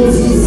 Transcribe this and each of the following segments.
Around.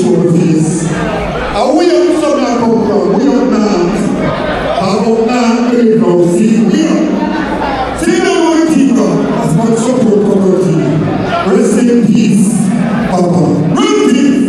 showcase. And we have some that come from, we have not. About not very proud, see, we have. See the one thing, as much support community. Rest in peace, Papa. Run peace.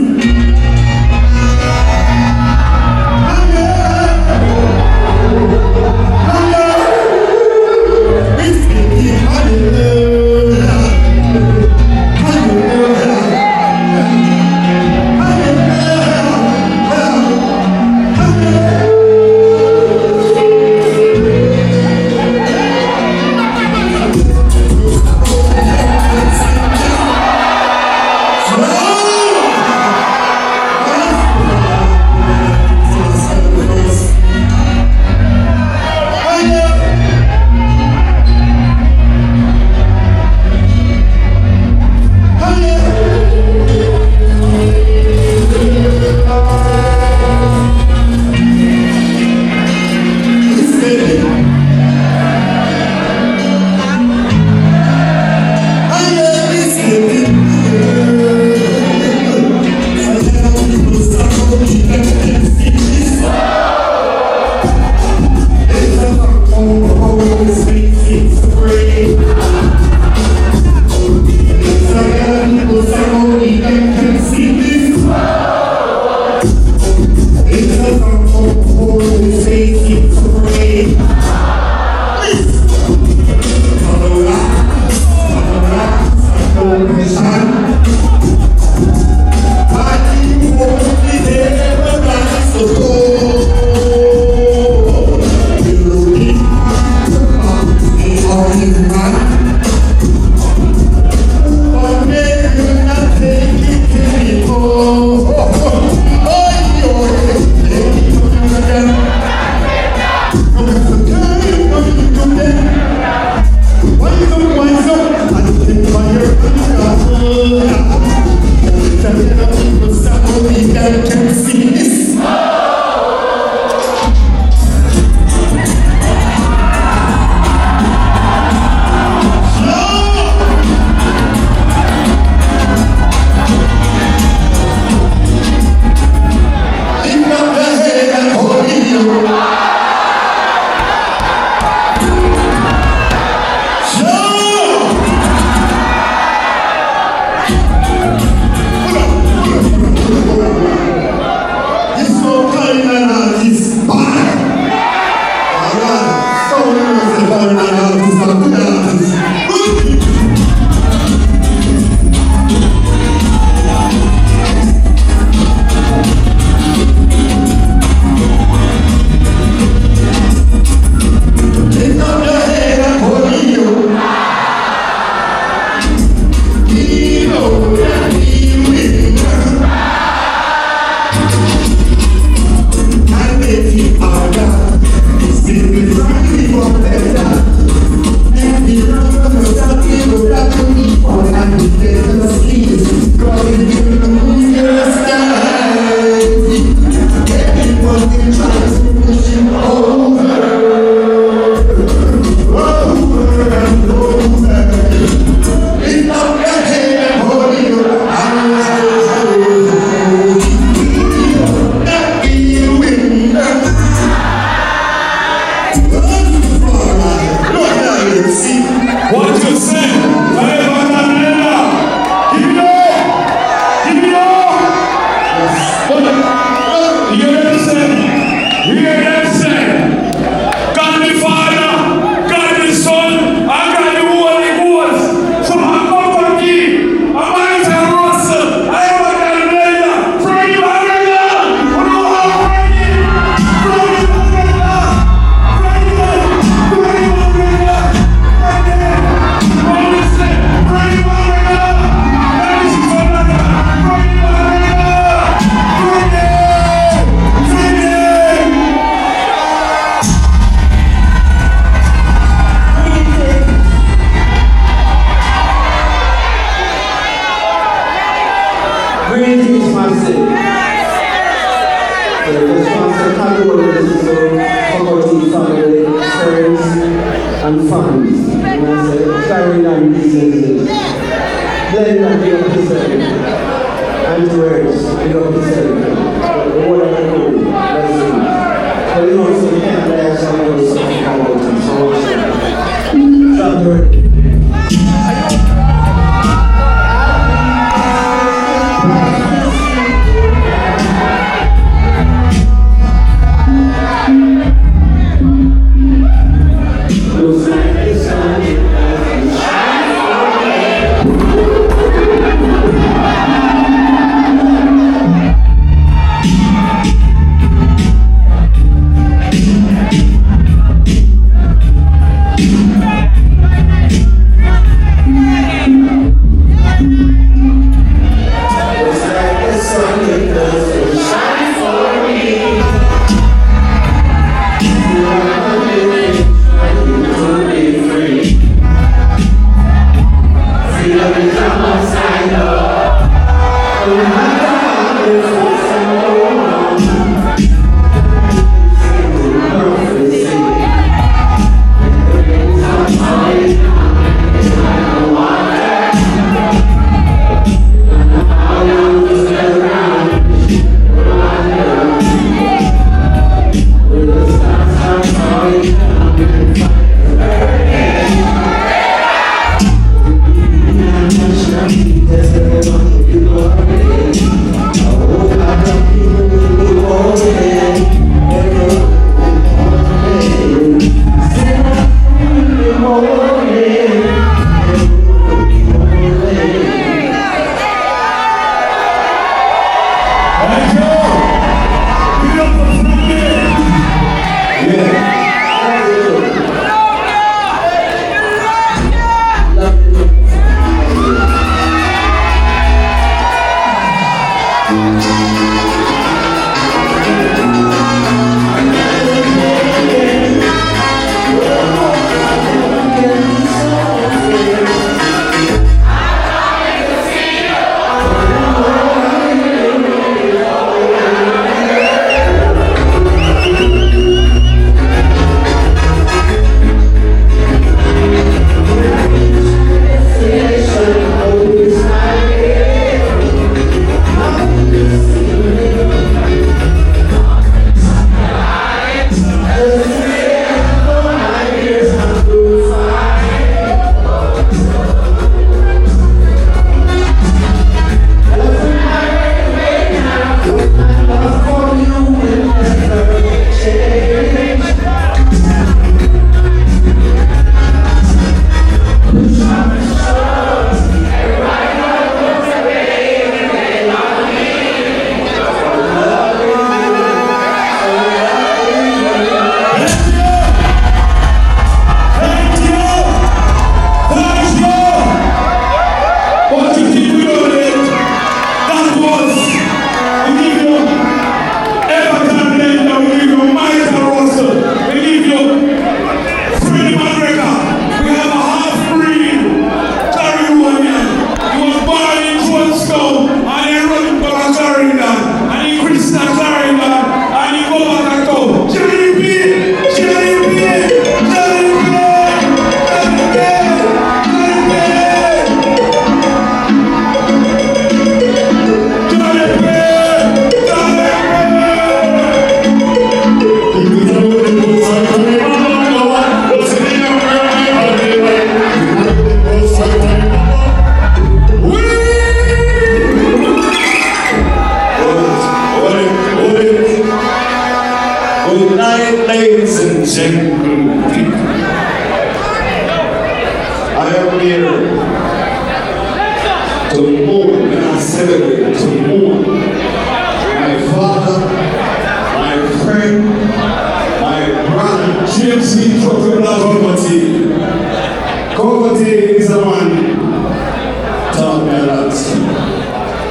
and fans. And I said, carrying on business. Then I feel concerned. And empty words. Big up yourself. The whole of the crew. Let's do it. But you know, so you can't play something with something about it. So, drop the word.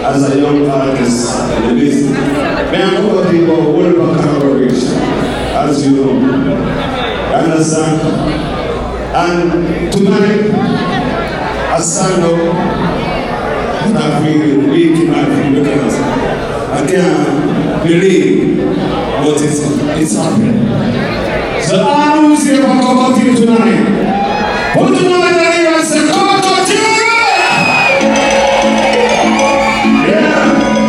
As a young artist in the business, may I talk about whatever collaboration, as you know. You understand? And tonight, I stand up and I feel weak in my feet because I can't believe what it's happening. So I will say about you tonight. Put your hand in the air and say, come on, yeah!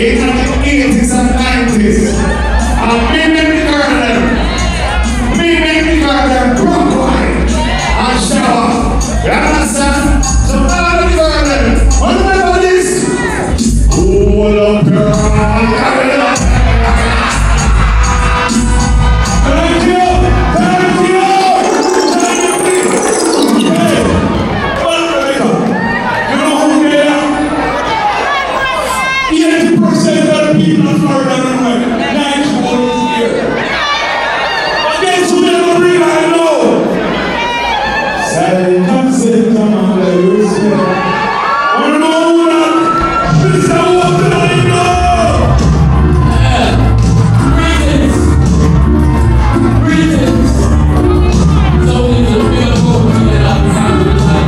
in the 80s and 90s. And me make the girl them broke wine and shower. You understand? So all the girl them, what about this? Hold up girl, carry it up. Thank you. Hey, well, Rebecca, you know who they are? 80% of the people in Florida don't know. 91 is here. But guess who they don't really know? Satan, man, let me say. Wanna know who that? Mr. Walker, I know. Greetings. So it's a real hope to get out of the time.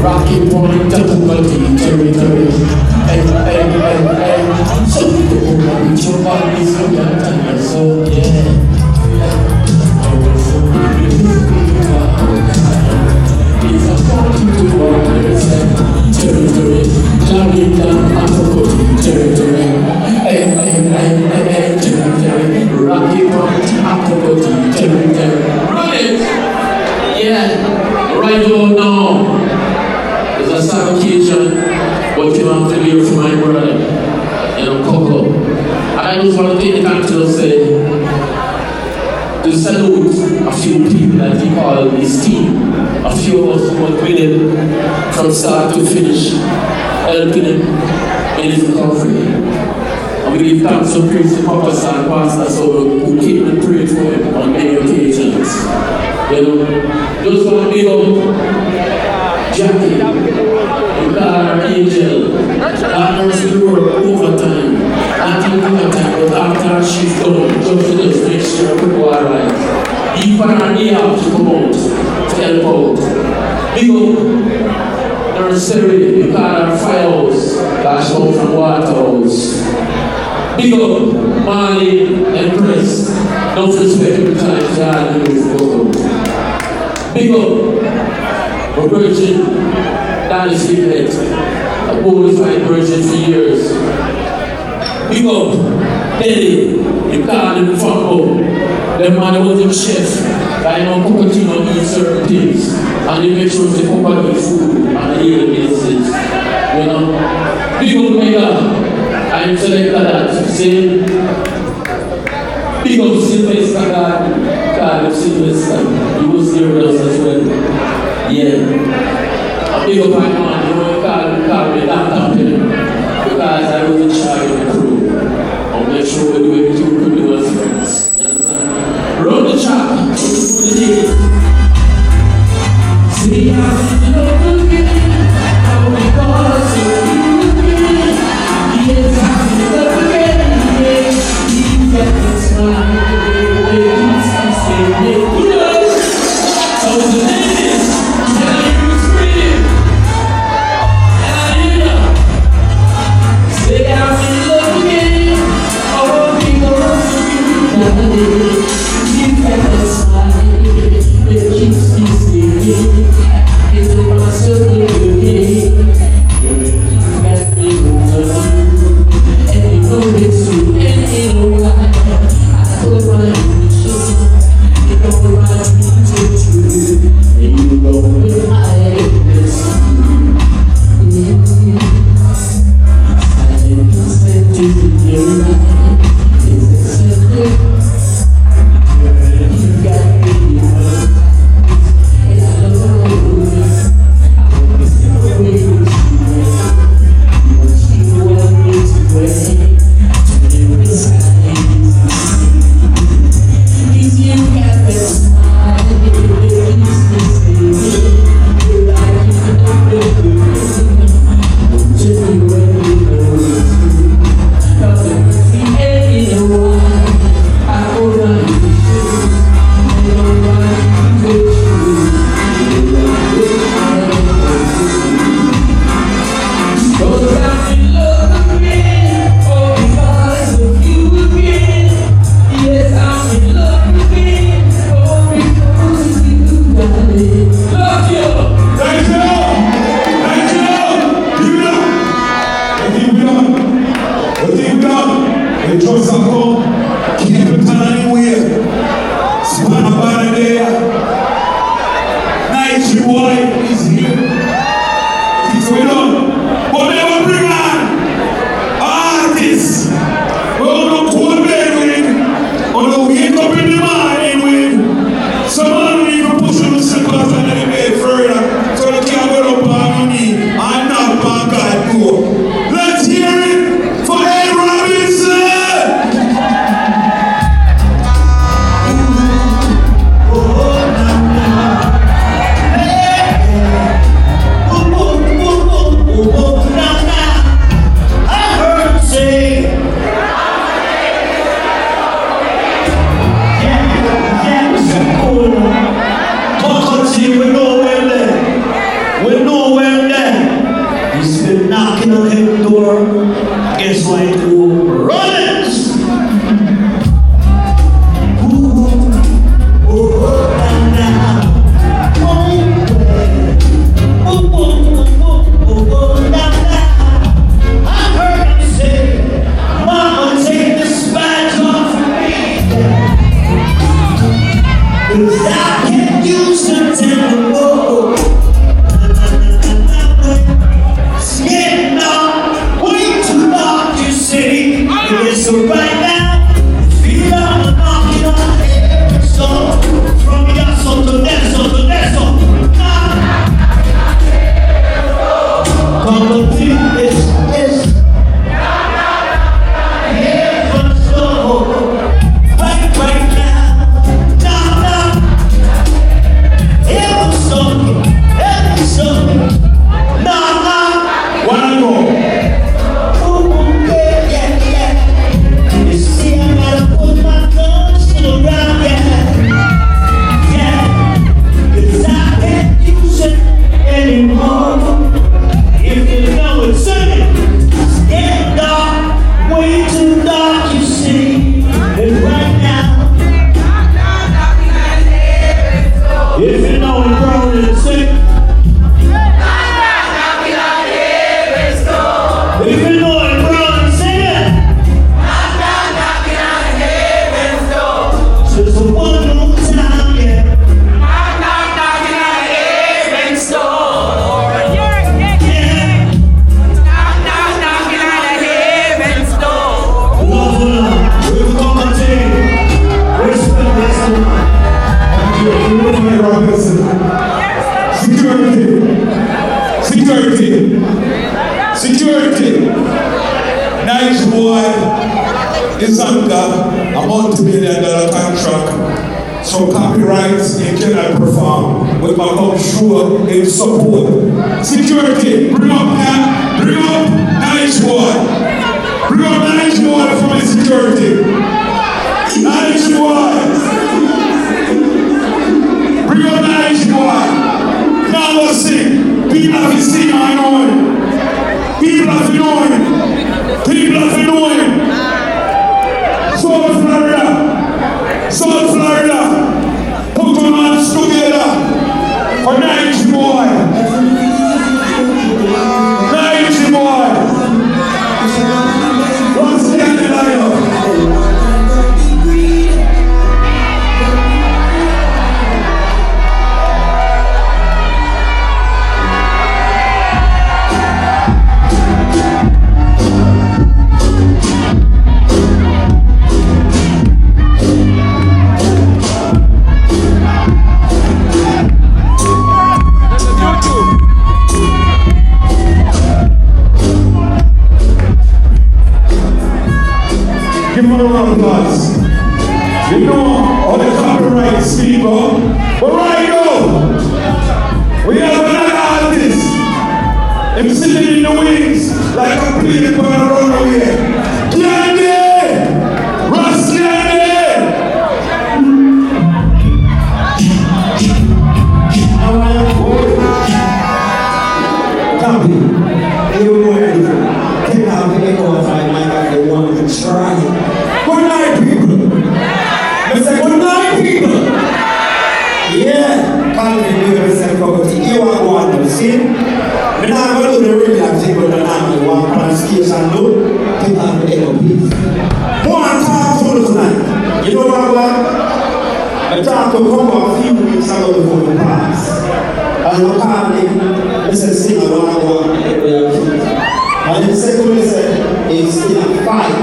Rocky Point, double territory. So your body's so young and so yeah. It's a 42% territory. Climbing down Africa territory. Territory. Rocky Point, Africa territory. Run it! Yeah, right on now. There's a sad occasion, but you have to hear from my brother, Coco. And I just want to take the time to say, to salute a few people that he called his team. A few of us who were with him from start to finish, helping him in his recovery. And we give thanks and praise to Papa and Pastor Soul, who came and prayed for him on many occasions. Just want to be up Jackie, our angel, our nurse will work overtime, until overtime, but after she's done, just make sure people are right. Even her day out to come out, to help out. Big up Nurse Siri, you call her Firehouse, that's out from Waterhouse. Big up Marley and Press, don't respect your time, John, big up a virgin, Dynasty Net, a qualified virgin for years. Big up, Eddie, you call him Funko. The man was a chef, I know Cupertino eat certain things, and he makes sure they come back with food on a daily basis. You know? Big up, Mega, I'm selected that, see? Big up Sylvester God of Sylvester, he was here with us as well. Yeah. A big up my man, you know, call me Dr. Pin, because I was in charge of the crew. I'll make sure we do everything we could do as friends. You understand? Run the track, run the day. See how the local game, how we call us so good. Yes, how we love again, yeah. You get the smile, Let's hear it for Ed Robinson! Knocking on his door, guess what? Rollins! I heard him say, Mama, take this badge off of me. 'Cause I can't use the temple. So right now, feel I'm knocking on every door. From your soul to their soul to their soul. Come to this heaven's door. Right now, knock. Heaven's door, knock. Wanna go? Security. Nice boy is under a multi-million-dollar contract. So copyrights he cannot perform. But I'm sure in support. Security, bring up nice boy. Bring up nice boy from the security. Nice boy. Bring up nice boy. Now let's sing. People have seen I know. People have been knowing. People have been knowing. South Florida. Put your hands together for nice boy. Nice boy. What's the lion? Give him a round of applause. You know all the copyright people. But right now, we have another artist. Him sitting in the wings like a plane for a runaway. Candy! Ross Candy! Copy. You know anything. Take out the echo if I might have the one to try. Good night, people. Let's say good night, people. Yeah. Copy, you have a second property. You are one to see. But now I'm going to do the regular thing, but I'm going to walk on the skills and do. Take out the echo, please. One time for tonight. You know what? I talked to a couple of few weeks ago before the pass. And I'm calling, listen, sing along, I want and the second one said, it's in a fight.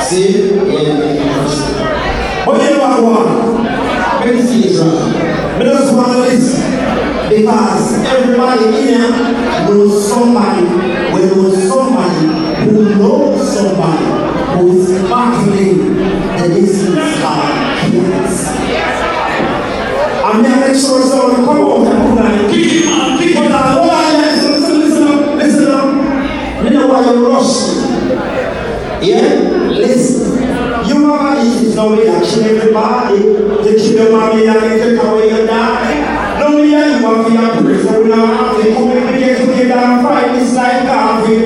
See? Yeah. But you know what? Let me see this right. But just want to listen. Because everybody in here knows somebody who knows somebody who is marketing the business card kids. I'm going to make sure someone come out and put on it. Listen up. You know why you're rushing? Yeah? Listen. You know how it is now we kill everybody. They kill your mommy and they take away your dad. No, we are you want to be a person. We now have to come and get together and fight this like coffee.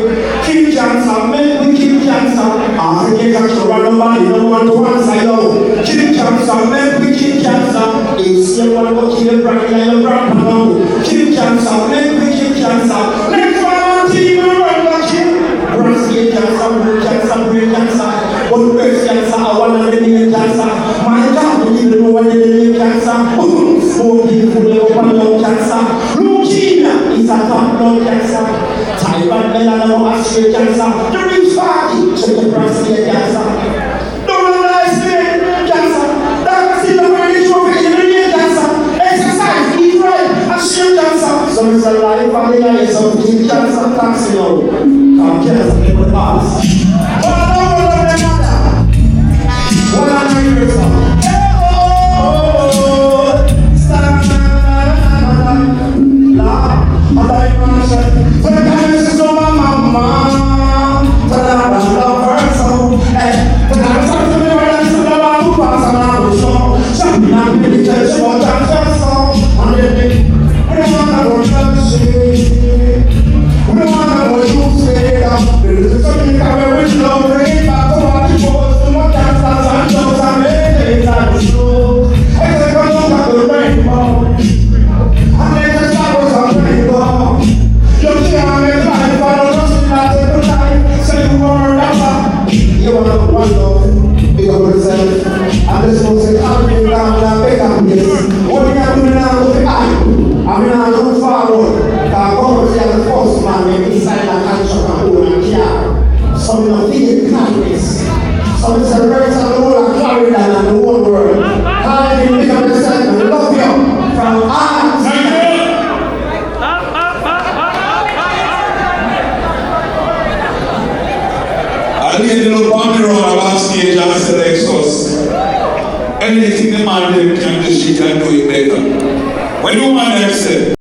Kill cancer, men we kill cancer. After they get to run nobody, no one to answer you. Kill cancer, men we kill cancer. If someone go kill your brother and your grandpa now. Kill cancer, men we kill cancer. Next one team run the kill. Prostate cancer, brain cancer. But breast cancer, I want to be cancer. My God, we need to know what they need cancer. Smoking food, open lung cancer. Leukemia is a top lung cancer. Type 1 melanoma, prostate cancer. The rich party, check the prostate cancer. Don't realize cancer. That's in the very short cancer. Exercise, eat right, prostate cancer. So it's a life of the life, so cancer tax, you know. Cancer in the past. What are you doing? Anything the man can do, she can do it better. When you want them say,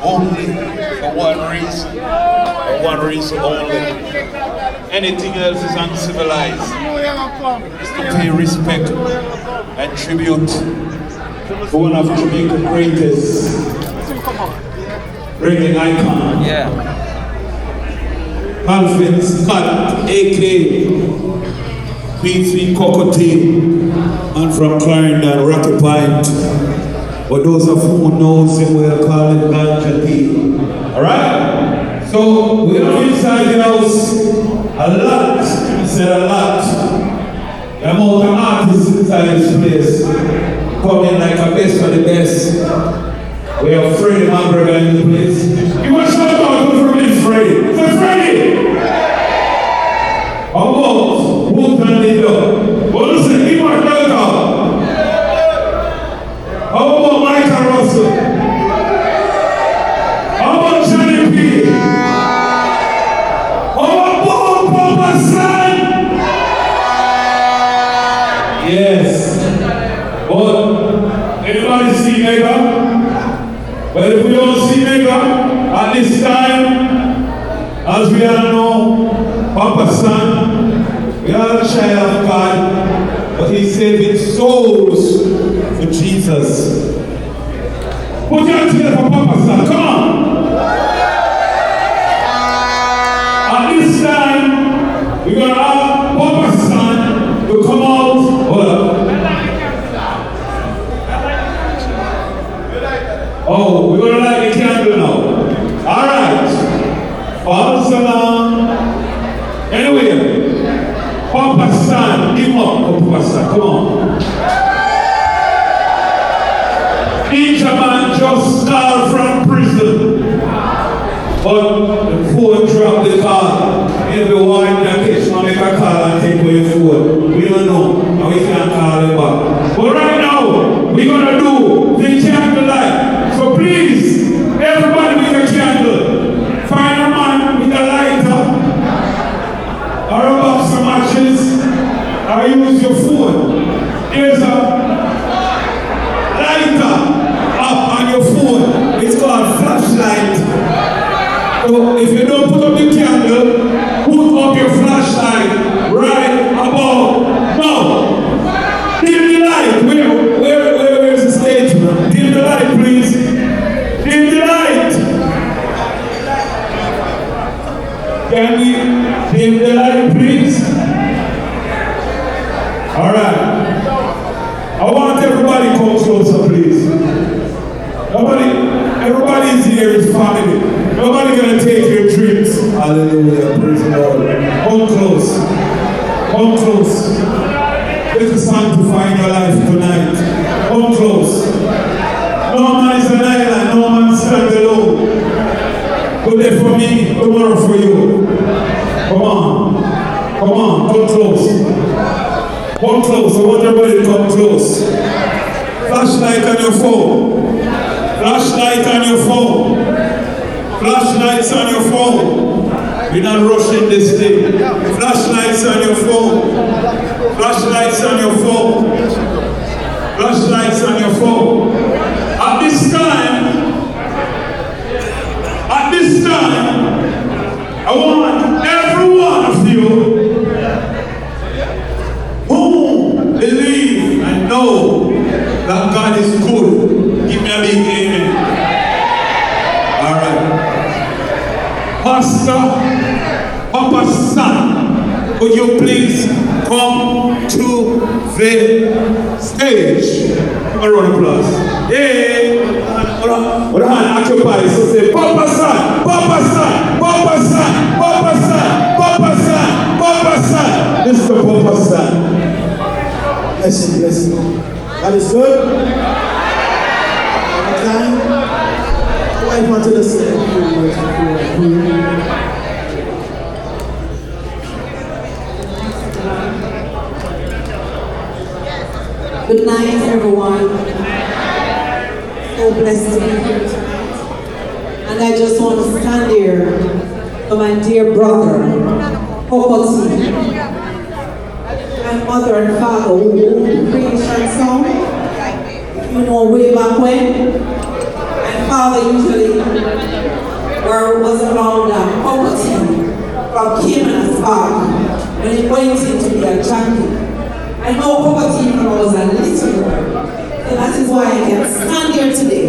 only for one reason only. Anything else is uncivilized. It's to pay respect and tribute to one of Jamaica's greatest reggae icon. Alvin Scott, a.k.a. B3 Cocotte, and from Clarendon, Rocky Point. For those of who knows him, we'll call him Ganja P. Alright? So So we are inside the house a lot. I said a lot. The amount of artists inside this place coming like a best for the best. We have Freddie Manberger in the place. You want to shout out for me, Freddie? Say Freddie! How about Wolfman Lindo? Well, listen, he might welcome. How about Michael Russell? How about Johnny P? How about Bob Papa San? Yes. But anybody see Mega? Well, if we don't see Mega at this time, as we all know, Papa San, we are a child of God, but he's saving souls for Jesus. Put your hands together for Papa San, come on! At this time, we're going to have Papa San to come out. Hold up. Oh, we're going to light the candle now. All right. Follow along. Anyway, Papa San, give him up. Oh, Papa San, come on. Each man just called from prison. But the phone dropped the call. Everyone in the kitchen make a call and take away your phone. We don't know. And we can't call him back. But right now, we're going to do the candlelight. So please, everybody with a candle, find a man with a lighter, or a box of matches, or use your phone. There's a lighter up on your phone. It's called flashlight. So if you don't put up the candle, put up your flashlight right above. Now, dim the light. Where is the stage? Dim the light, please. Dim the light. Can we dim the light, please? All right. I want everybody to come closer, please. Everybody is here is family. Nobody gonna take your dreams. Hallelujah. Praise the Lord. Come close. Come close. Let the sanctify your life tonight. Come close. No man is an island. No man stands alone. Go there for me, tomorrow for you. Come on. Come on. Come close. Come close. I want everybody to come close. Flashlight on your phone. Flashlight on your phone. Flashlights on your phone. We're not rushing this thing. Flashlights on your phone. Flashlights on your phone. Flashlights on your phone. At this time, I want every one of you who believe and know that God is good. Give me a big amen. All right. Pastor Papa San, would you please come to the stage? Give a round of applause. Yay! With a hand occupied, so say Papa San, Papa San, Papa San, Papa San, Papa San, Papa San. Mr. Papa San. Bless you. God is good. Okay. I wanted to say a few words before I Good night, everyone. So blessed to be here tonight. And I just want to stand here for my dear brother, Popoti, my mother and father who owned the creation song. You know, way back when. My father usually was around Popoti from Cayman's Park when he went in to be a junkie. I know Popoti when I was a little girl, and that is why I can stand here today.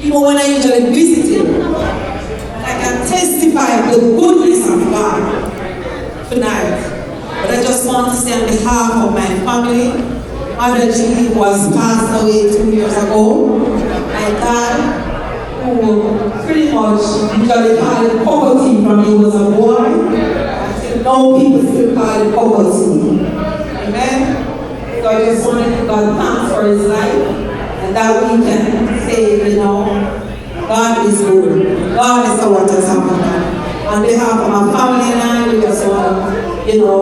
Even when I usually visit him, and I can testify of the goodness of God tonight. But I just want to say on behalf of my family, Mother G was passed away 2 years ago. My dad, who pretty much much, usually call it cocoa tea from he was a boy. Now people still call it cocoa tea. Amen? So I just want to give God thanks for his life. And that we can say, you know, God is good. God is the what has happened. On behalf of my family and I, we just want to, you know,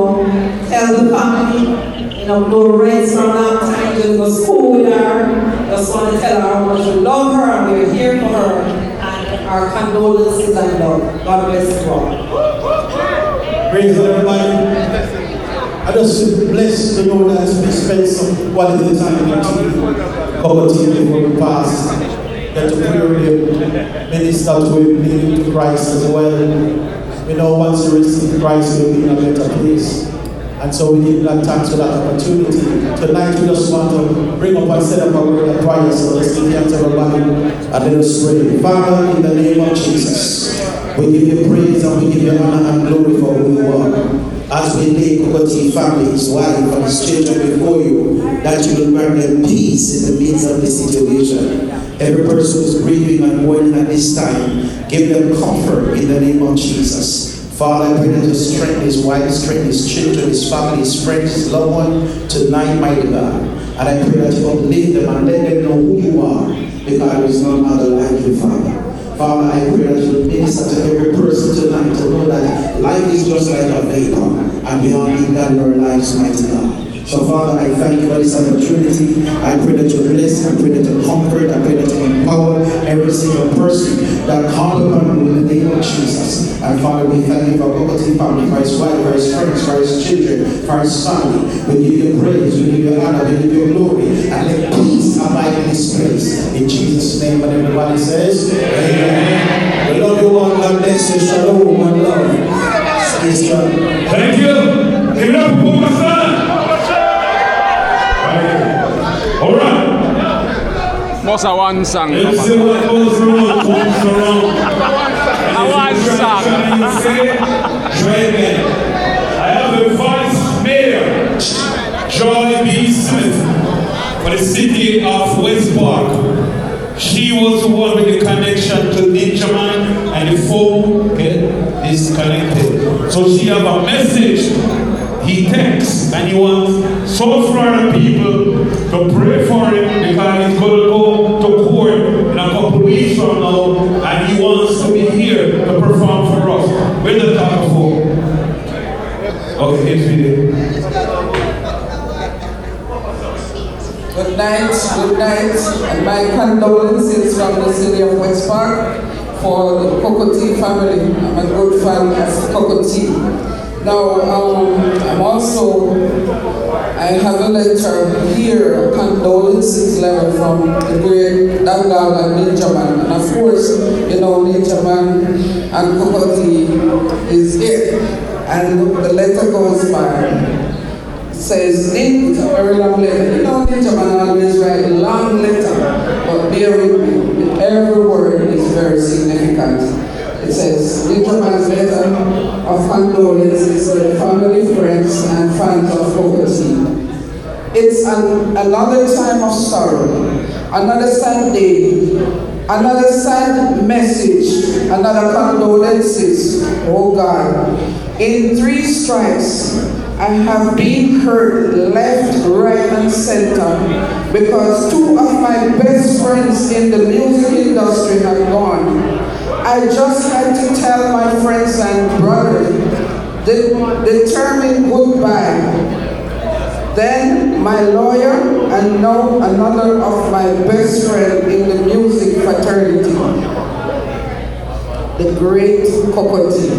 tell the family, you know, no rest from that time, just go to school with her. Just want to tell her how much we love her and we're here for her. And our condolences and love. God bless you all. Praise God, everybody. I just feel blessed to know that we spent some quality time with couple team before we pass. Get to pray with him, minister to him, lead him to Christ as well. We know once you receive Christ, you'll be in a better place. And so we give that thanks for that opportunity. Tonight we just want to bring up and set up a word of prayer. So let's give thanks to everybody and let us pray. Father, in the name of Jesus, we give you praise and we give you honor and glory for who you are. As we lay Kokoti family, his wife, and his children before you, that you will grant them peace in the midst of this situation. Every person who is grieving and mourning at this time, give them comfort in the name of Jesus. Father, I pray that you strengthen his wife, strengthen his children, his family, his friends, his loved one tonight, mighty God. And I pray that you uplift them and let them know who you are, because there is none other like you, Father. Father, I pray that you minister to every person tonight to know that life is just like a vapor, and beyond it, God in our lives, mighty God. So, Father, I thank you for this opportunity. I pray that you bless, I pray that you comfort, I pray that you empower every single person that call upon you in the name of Jesus. And Father, we thank you for Kokoti family, for his wife, for his friends, for his children, for his family. We give you praise, we give you honor, we give you glory, and let peace abide in this place. In Jesus' name, and everybody says, Amen. We love you all. God bless you. Shalom and love. Thank you. Give it up for my son. All right. Most of one song. Let's see what goes around, comes around. One song. Try again. I have the Vice Mayor, Joy B. Smith, for the city of West Park. She was the one with the connection to Ninja Man, and the phone get disconnected. So she have a message. He texts and he wants South Florida people to pray for him because he's going to go to court in a couple weeks from now, and he wants to be here to perform for us. Where's the top of phone? Okay, here's video. Good night, and my condolences from the city of West Park for the Kokoti family. I'm a good fan of Kokoti. Now, I have a letter here, a condolences letter from the great Dangal and Ninja Man. And of course, you know, Ninja Man and Kokoti is here. And the letter goes by. Says, it's a very long letter. You know, Ninja Man always write a long letter, but bear with me, every word is very significant. It says, Ninja Man's letter of condolences to the family, friends, and fans of Kokoti. It's another time of sorrow, another sad day, another sad message, another condolences, oh God. In 3 strikes, I have been hurt left, right, and center because 2 of my best friends in the music industry have gone. I just had to tell my friends and brothers determined goodbye. Then my lawyer and now another of my best friend in the music fraternity, the great Kokoti.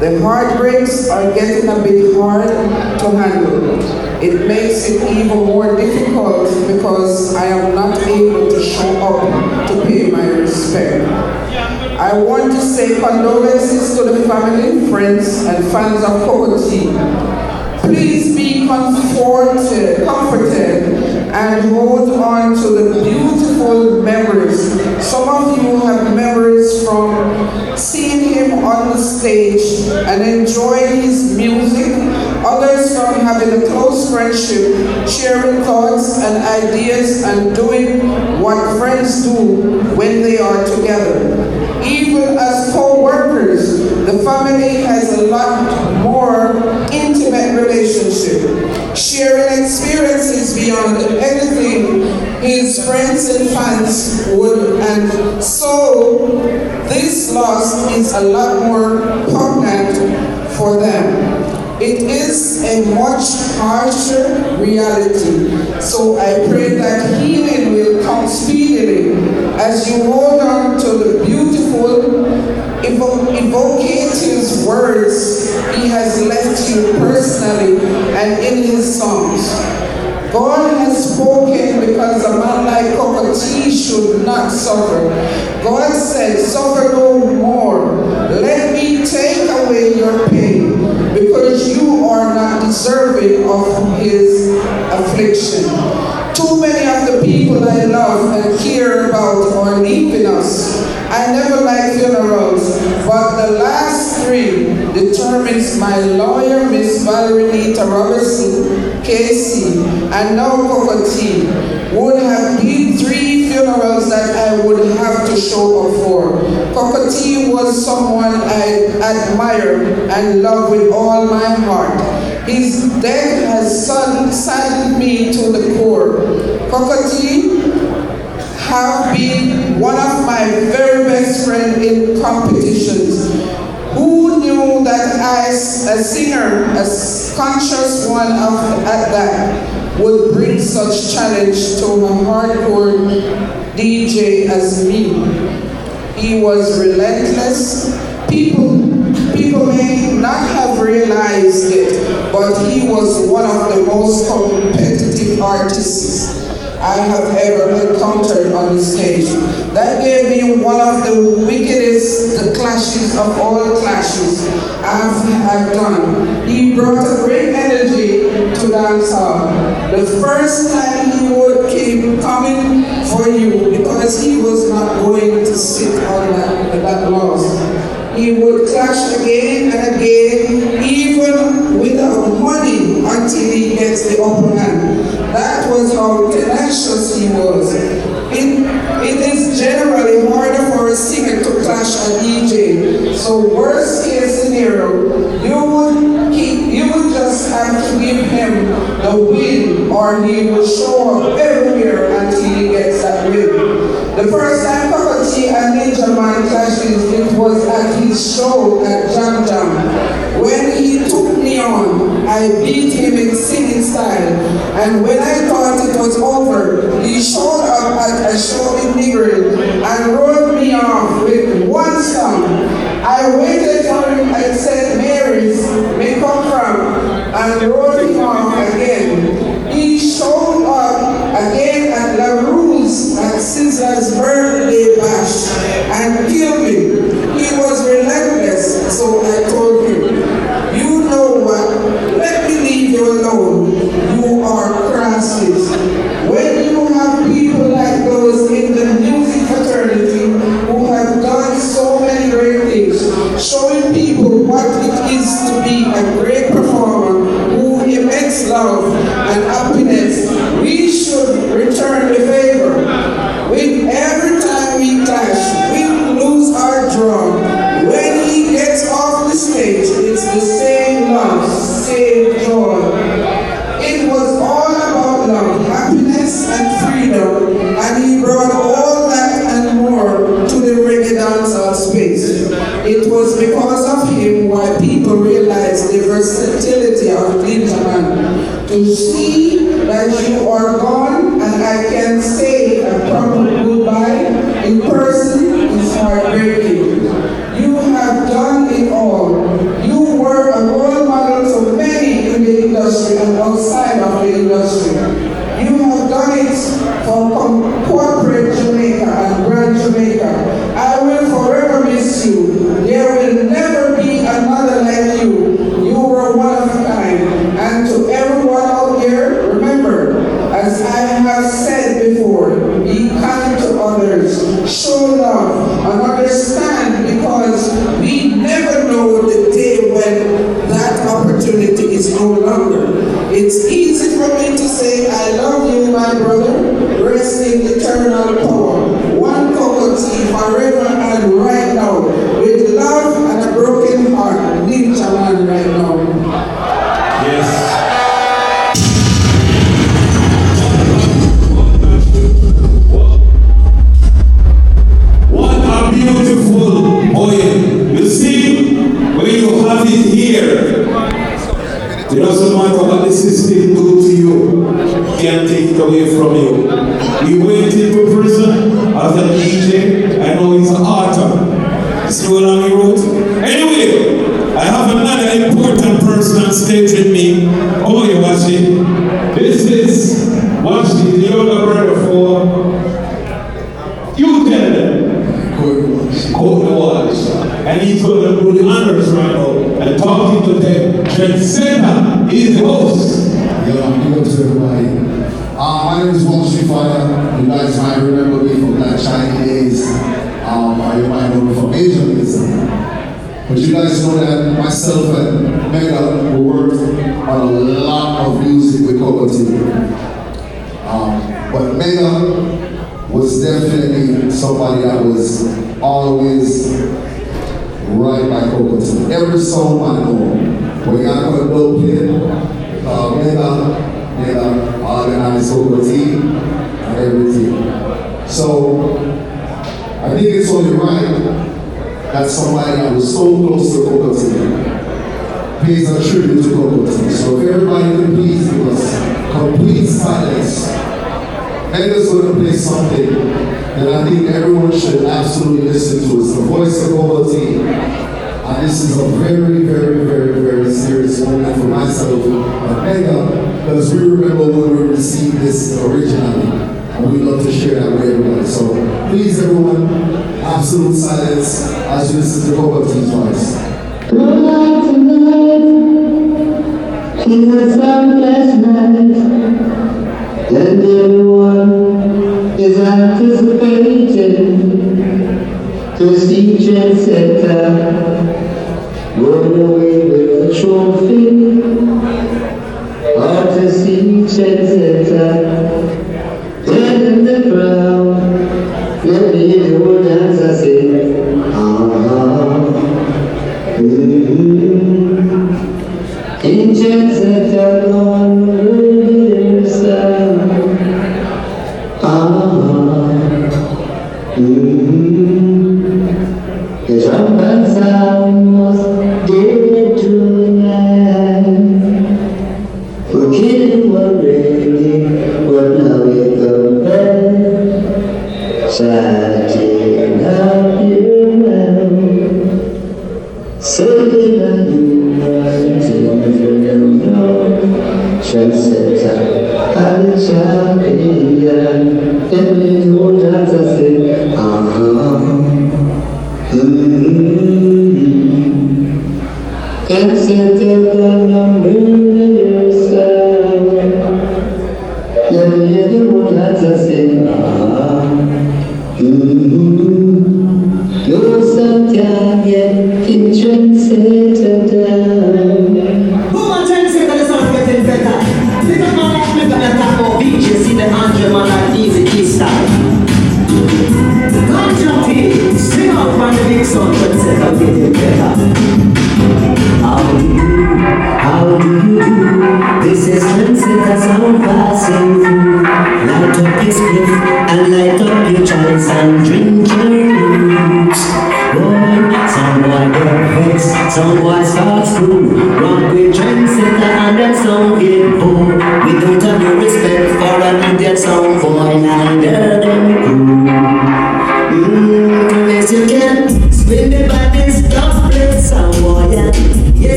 The heartbreaks are getting a bit hard to handle. It makes it even more difficult because I am not able to show up to pay my respect. I want to say condolences to the family, friends, and fans of Kokoti. Please be comforted and hold on to the beautiful memories. Some of you have memories from seeing him on the stage and enjoying his music. Others from having a close friendship, sharing thoughts and ideas and doing what friends do when they are together. Even as co-workers, the family has a lot more intimate relationship, sharing experiences beyond anything his friends and fans would, and so this loss is a lot more poignant for them. It is a much harsher reality, so I pray that healing will come speedily as you hold on to the beautiful, evocative words he has left you personally and in his songs. God has spoken because a man like Cocoa T should not suffer. God said, suffer no more. Let me take away your pain because you are not deserving of his affliction. Too many of the people I love and care about are leaving us. I never like funerals, but the last three determines my lawyer, Miss Valerie Nita Robertson, Casey, and now Cocoa T would have been 3 funerals that I would have to show up for. Cocoa T was someone I admire and love with all my heart. His death has saddened me to the core. Cocoa T have been one of my very best friends in competitions. Who knew that I, a singer, a conscious one at that, would bring such challenge to a hardcore DJ as me? He was relentless. People may not have realized it, but he was one of the most competitive artists I have ever encountered on the stage. That gave me one of the wickedest, the clashes of all clashes I've done. He brought a great energy to dancehall. The first time he would keep coming for you because he was not going to sit on that loss. He would clash again and again, even without money, until he gets the upper hand. That was how tenacious he was. It is generally harder for a singer to clash a DJ. So worst case scenario, you would just have to give him the win, or he will show up everywhere until he gets that win. The first time Cocoa T and Ninja Man clashed, it was at his show at Jam Jam. When he took me on, I beat him in singing style. And when I thought it was over, he showed up at a show in Nigerian and wrote me off with one song. I waited for him at St. Mary's, may come from, and wrote him off again. He showed up again at La Rue's at Caesar's birthday bash and killed me. He was relentless, so I told him, you know what, let me leave you alone. You are crasses. When you have people like those in the music fraternity who have done so many great things, showing people what it is to be a great performer who emits love and happiness, we should return the favor. With every time we clash, we lose our drum. When he gets off the stage, it's the same love, same joy. It was all about love, happiness, and freedom, and he brought all that and more to the reggae dancehall space. It was because of him why people realized the versatility of Ninja Man. To see that you are gone and I can say a proper goodbye in person is heartbreaking. You have done it all. You were a role model to many in the industry and outside of the industry. You have done it for corporate Jamaica and brand Jamaica. I will forever miss you. There will never be another like you. You were one of a kind. And to everyone out there, remember, as I have said before, be kind to others, show love, and understand, because we never know the day when that opportunity is no longer. It's easy for me to say, I love you, my brother, rest in eternal power. One Cocoa T forever and right now. Ninja Man right now. Yes. What a beautiful poem. You see, when you have it here, it doesn't matter what the system do to you, can't take it away from you. He went into prison as a DJ, and now he's an author. See what I wrote? Anyway, I have another important person on stage with me. Oh, you watch it. This is Washi, the younger brother for you tell them. Go to watch. And he's going to do the honors right now and talking to them. Trendsetter is the host. Yeah, good to everybody. My name is Washi Fire. You guys might remember me from Black China days. You might know me from Asian days. But you guys know that myself and Mega we worked on a lot of music with Cocoa Tea. But Mega was definitely somebody that was always right by Cocoa Tea. Every song I know, when I got a dope hit, Mega organized Cocoa Tea and everything. So I think it's only right that somebody that was so close to Cocoa Tea pays a tribute to Cocoa Tea. So if everybody can please give us complete silence, Mega's going to play something that I think everyone should absolutely listen to. It's the voice of Cocoa Tea. And this is a very, very, very, very serious moment for myself and Mega, because we remember when we received this originally. And we'd love to share that with everybody. So please everyone, absolute silence as you listen to Cocoa Tea's voice. Tonight is a sunless night, and everyone is anticipating to see Trendsetter going away with a trophy, or to see Trendsetter in the crowd. Let me hear the word as I say, in Trendsetter, Lord, will yourself. The trumpet sound was dead tonight. For killing one ready, but now we come back. Shining out your mouth, saying that you want to know. Trendsetter, I'm a champion. Every word that I say, Trendsetter, don't murder yourself. Let me hear the word that I say,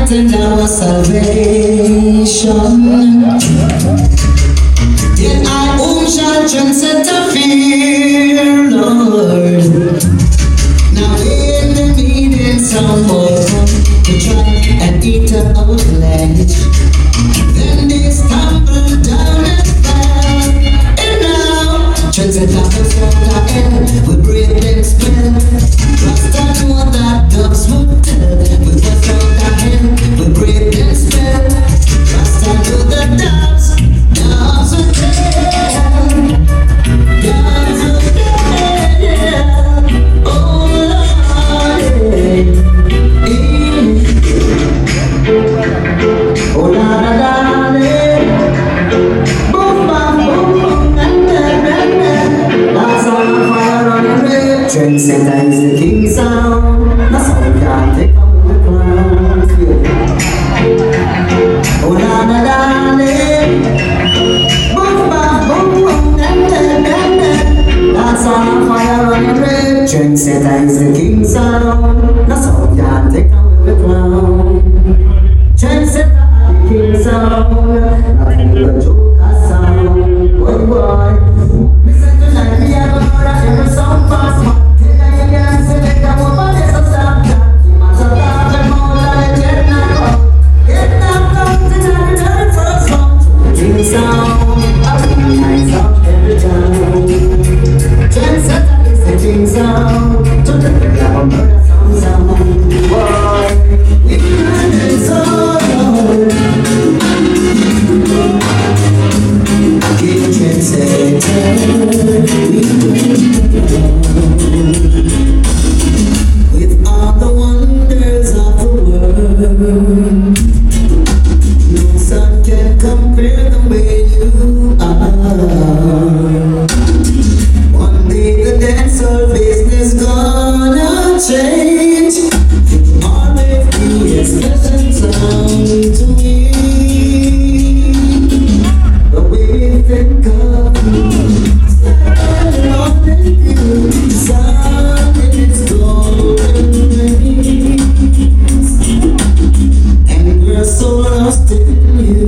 light and our salvation. Yet I whom shall trendset a fear, Lord. Now in the meeting some more come to try and eat up our flesh. Then they stumble down and fell. And now trendset up the end, we break them spell. Rasta know that dogs would tell. We bust out the hand, we break them spell. Rasta know the dogs would tell. Dogs would tell. Oh Lord, oh la la la la. Boom bam boom boom na na na na. That's on fire on your head. Trendsetter is the king sound. That's how we can't take up the crown. Oh la la la la. Boom bam boom boom na na na na. That's on fire on your head. Trendsetter is the king sound. That's how we can't take up the crown. Trendsetter is the king sound. Nothing but joker sound. Boy boy. Listen tonight, we are gonna rock every song fast. With all the wonders of the world, no sun can compare the way you are. One day the dancehall business gonna change. Always be a special sound to me. The way we think of you, sound in its golden rays. And we're so lost in you,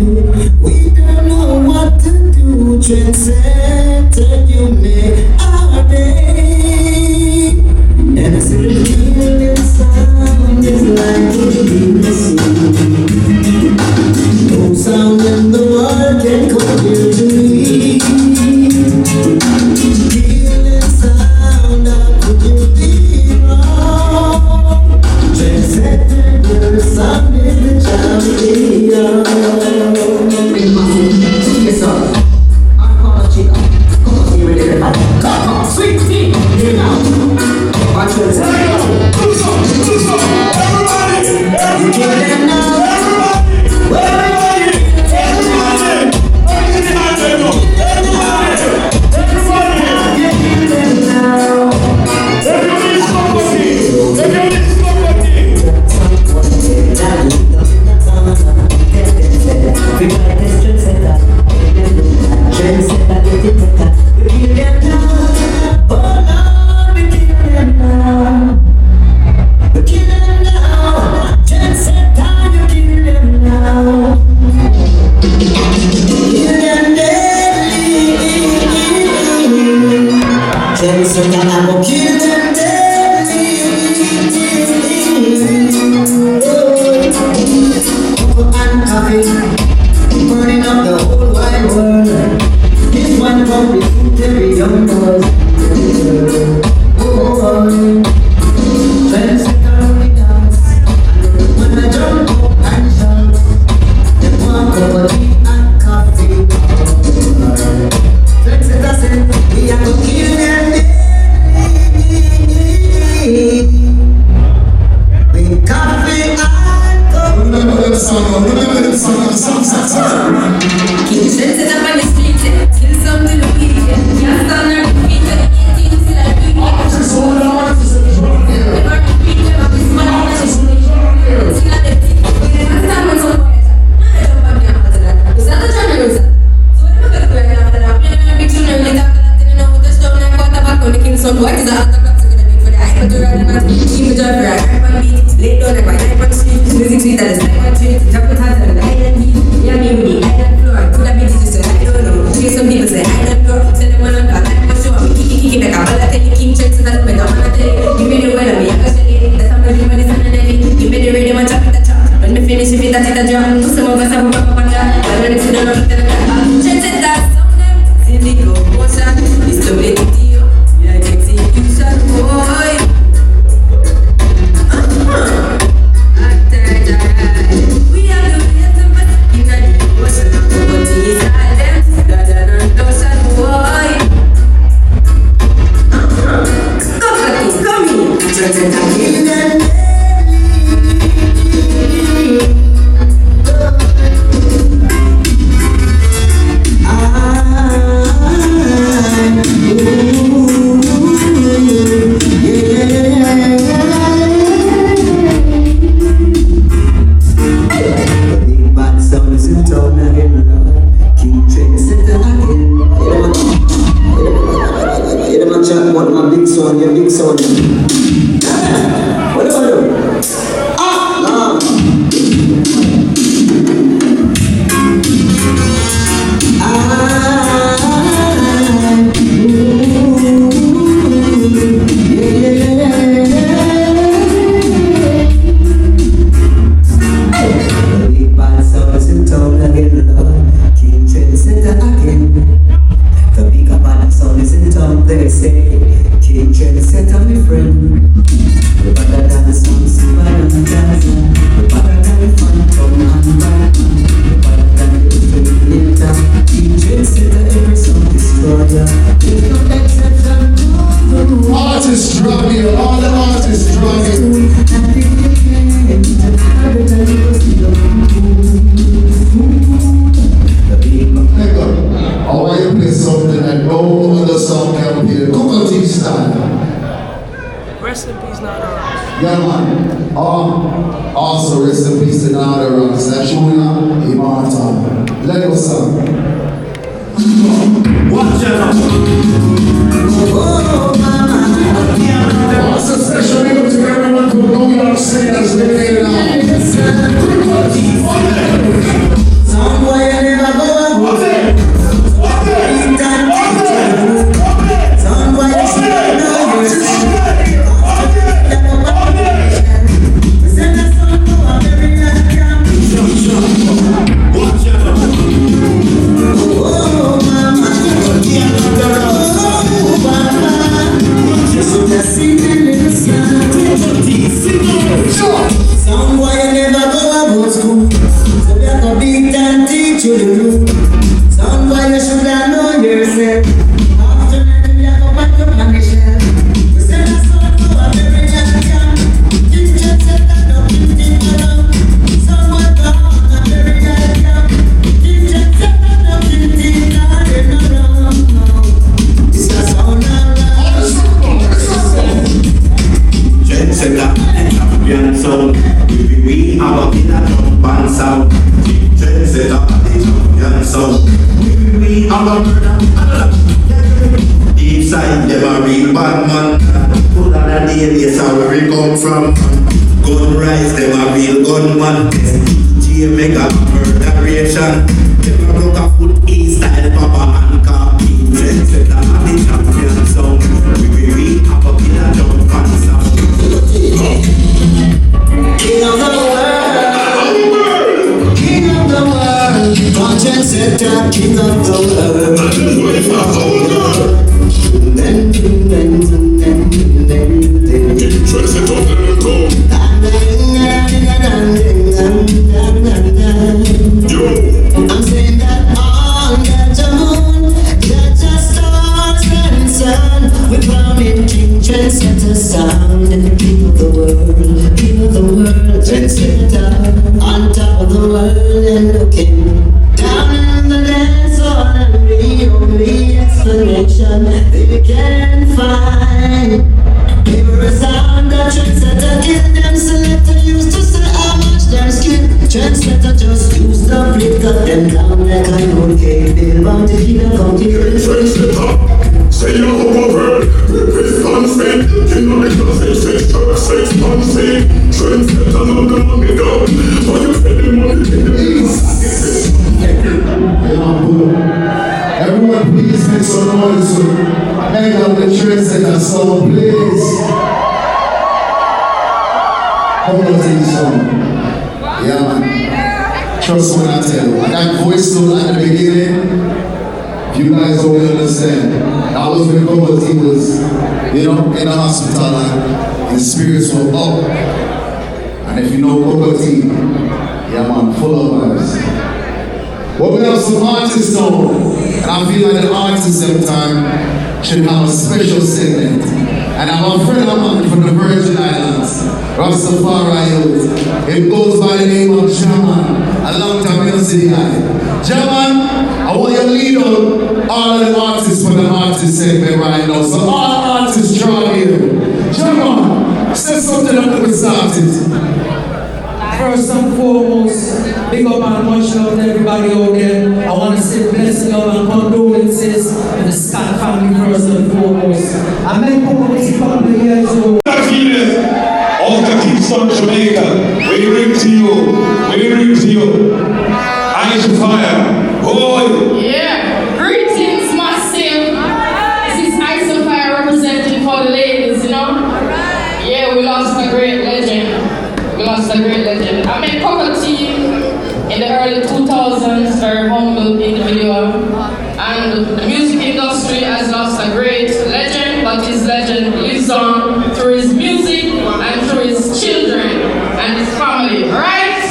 we don't know what to do. Trendsetter, you make our day. And I see the healing sound is like the sea. No sound in the world can compare to me. Healing sound, how could you be wrong? Trendsetter, the sound is the champion. Sing your song. Come on, chica. Come on, see ready. Come on, sweet tea. Here now. Watch your time. Everybody. You kill them now. Burning up the whole wide world. This one from the every young boy. Trendsetter we dance. When I jump up and shout, they walk over tea and coffee. Trendsetter said, we are gonna kill them dead. With coffee and coffee. Remember that song. Keep trendsetter up on the street, still something to be. Can't stand there, feet to the 18, still I do it. Music sweet, that is like want to drop it out on the island heat. Yeah, me with the island floor. Could have been just a I don't know. Hear some people say island floor. Send them one on that. I'm not sure. I'm kiki like a ball. I tell you, King Chance, that's what I'm gonna tell you. You made it well, I'm gonna show you. That's how my dream is on the levy. You made it ready, man, chop it a chop. When me finish, if it a drop. Some of us have a pop on that. I don't know if you don't know it. Chance it that sound them. See the go motion. It's the way to you. Yeah, execution, boy. We have the ways of us. You can do what's up. But he's all them. God, I don't know some boy. Come here. Chance it that. Your big son. What do I do? Ah, no. The big bad sound is in town again, Lord. King Trendsetter again. The big bad sound is in town, they say. King Trendsetter, my friend. We better dance on Super and Gaza. We better than Phantom and Batman. We better than the Terminator. King Trendsetter, every song destroyer. There's no exception to the rule. Artists drag here, all the artists drag it. I want you to play something that no other song can play. Cooker T style. Rest in peace, Nada. Yeah, man. Also, rest in peace to Nada Rocks. That's Junior Immortal. Let go, song. Watch out! What's a special name to everyone from New York City that's living now? Somewhere I never go. Trendsetter, no, the money down. But you set a song, please. Come on, sing the song. Yeah, man. Trust when I tell you. I got voice note at the beginning. If you guys don't understand, I was when Cocoa Tea was, you know, in the hospital and his spirits were up. And if you know Cocoa Tea, yeah, man, full of vibes. But we have some artists now, and I feel like the artists sometimes should have a special segment. And I have a friend of mine from the Virgin Islands, Rastafari Youth. It goes by the name of Jaman, a long time music guy. Jaman, I want you to lead on all of the artists for the artist segment right now. So all artists draw here. Jaman, say something after we started. First and foremost, big up and much love to everybody out there. I want to say blessing love and condolences to the Scott family first and foremost. I met Cocoa Tea a couple of years ago. Out of Kingston, Jamaica, we bring to you, Aisha Fire, boy. Yeah, greetings, massive. This is Aisha Fire representing for the ladies, you know. Yeah, we lost a great legend. I met Cocoa Tea in the early 2000s, very humble individual. And the music industry has lost a great legend, but his legend lives on through his music and through his children and his family, right?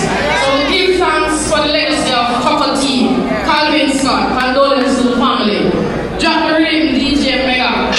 So give thanks for the legacy of Cocoa Tea, Calvin Scott, condolences to the family. Drop the rhythm, DJ Mega.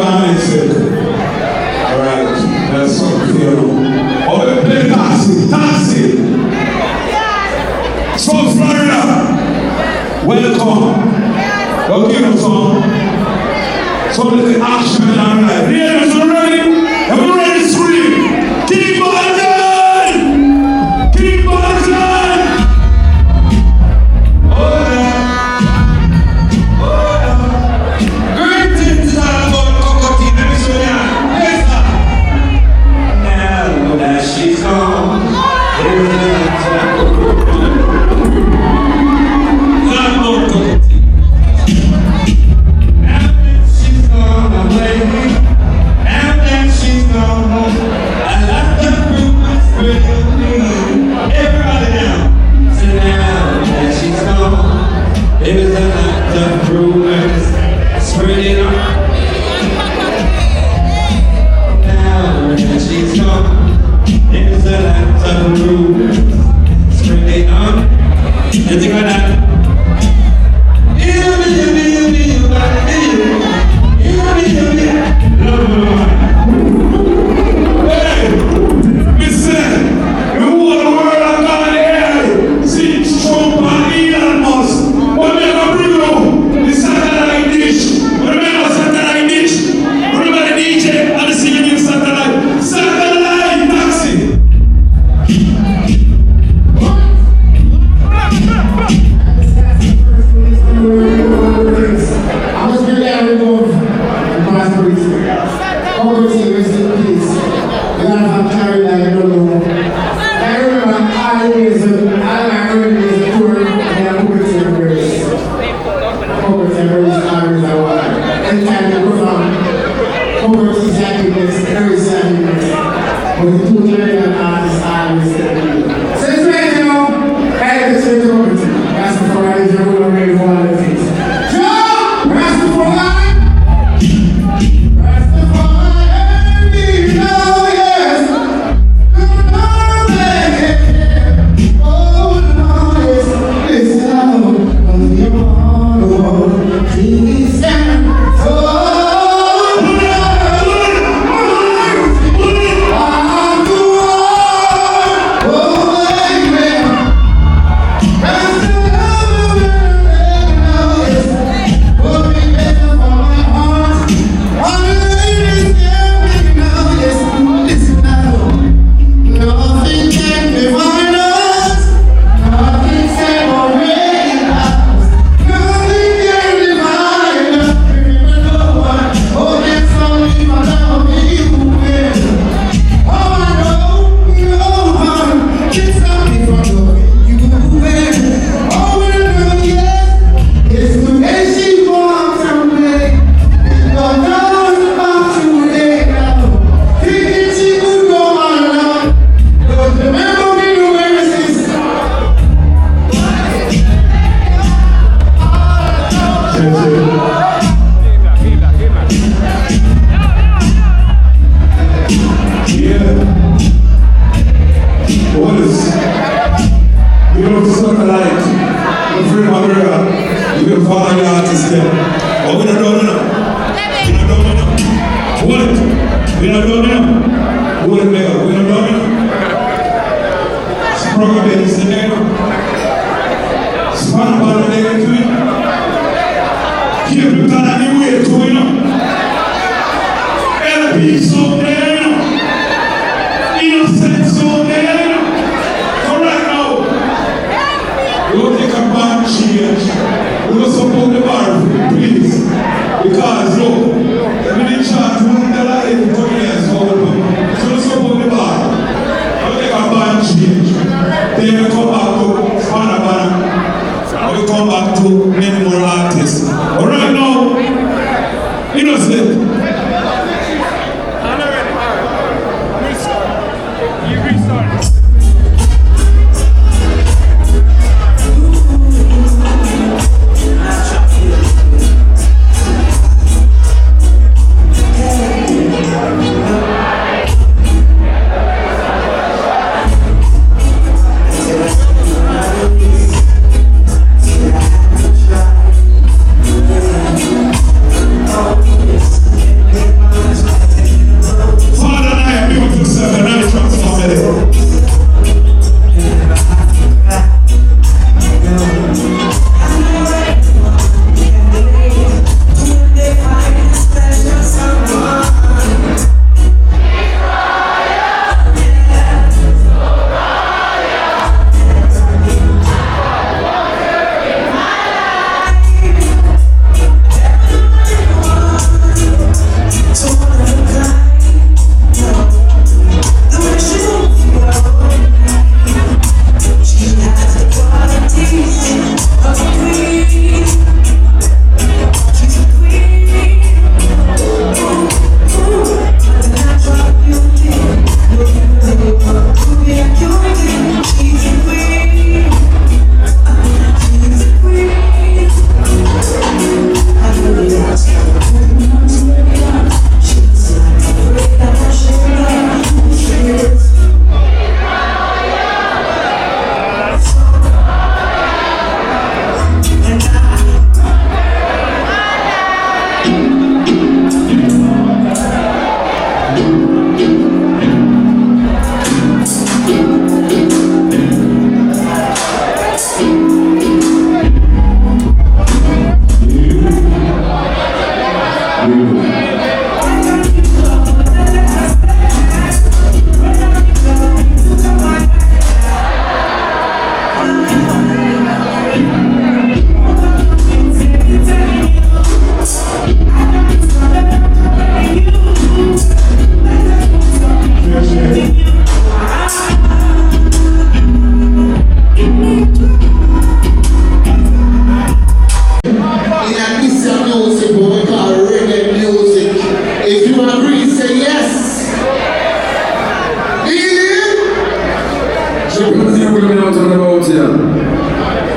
Carmen said. Alright, that's something for you. Oh, we play taxi. South Florida. Welcome. Go give them some. So there's the action and right. Yeah, so ready? Are we ready to scream? Keep on going! Keep on going! Oh yeah. Oh yeah. Great things are about Cocotte. Let me show you. Yes, sir. Now that she's gone, there's not more Cocotte.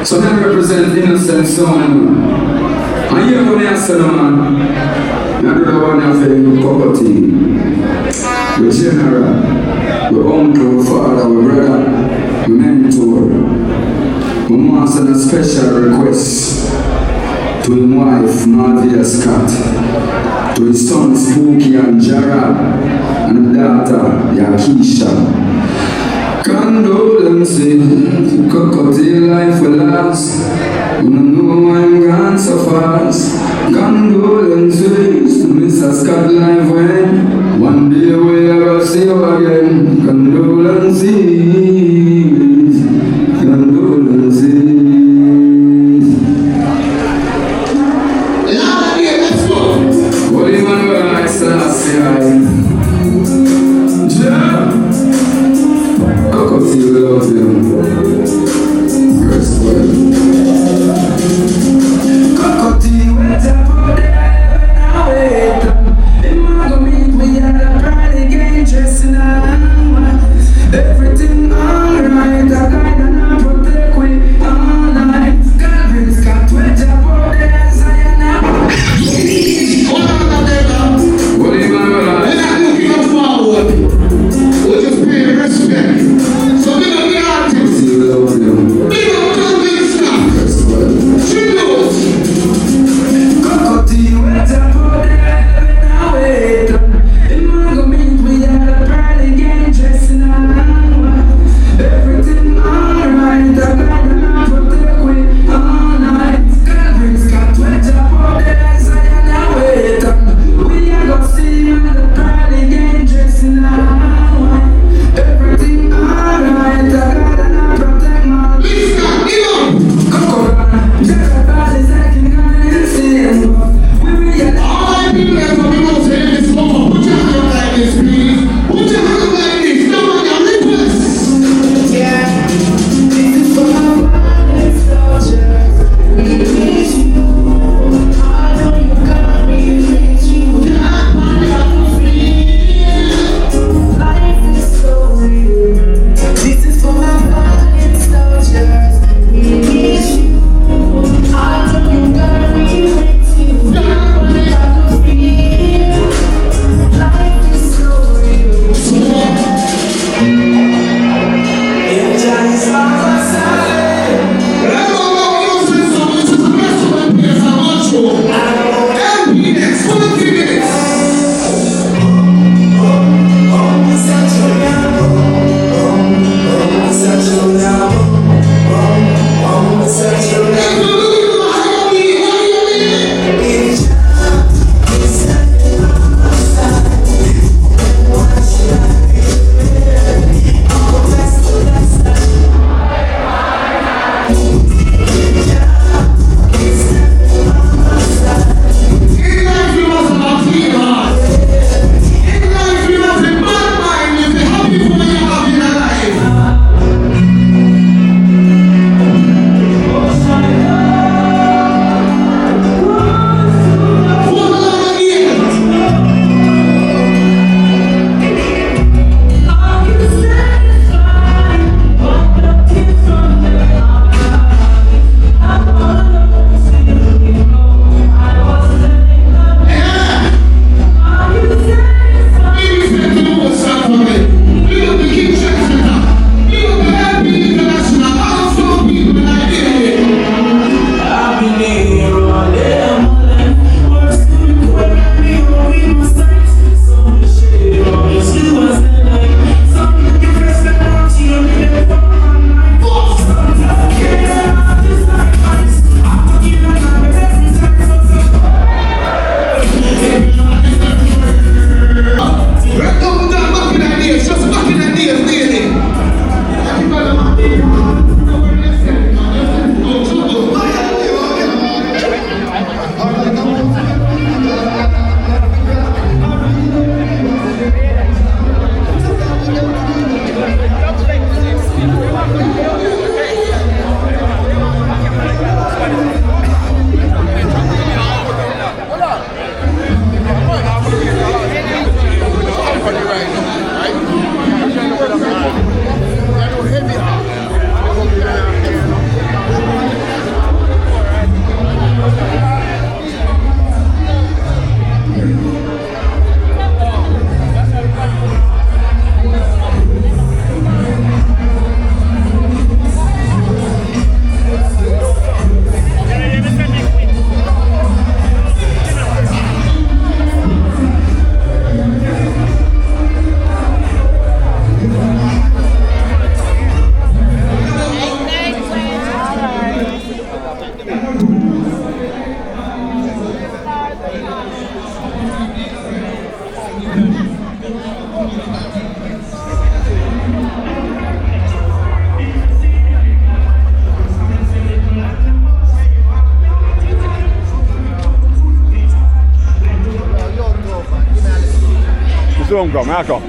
So I represent innocent son. And here when I say, man, I do the one of the property. Your general, your uncle, father, your brother, your mentor. We must send a special request to his wife, Marvia Scott, to his sons, Spooky and Jara, and daughter, Yakisha. Condolences, cocktail life will last. You don't know I'm gone so fast. Condolences to Mr. Scott life when one day we'll ever see you again. Condolences, condolences. What do you want to like say? Cockatoo love you. First word. Cockatoo, what's up for the heaven I wait? In my go meet we had a party game dressing on. Everything alright, I guide and I protect we all night. Calvin Scott, what's up for the Zion? What do you want to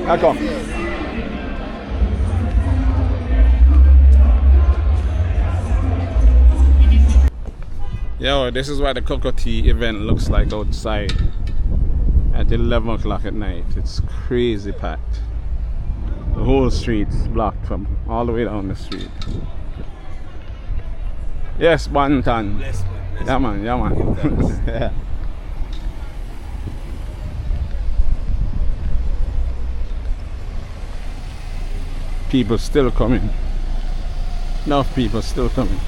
I come. Yo, this is what the Cocoa Tea event looks like outside at 11 o'clock at night. It's crazy packed. The whole street's blocked from all the way down the street. Yes, Bantan. Yeah man. Yeah. People still coming. Enough people still coming.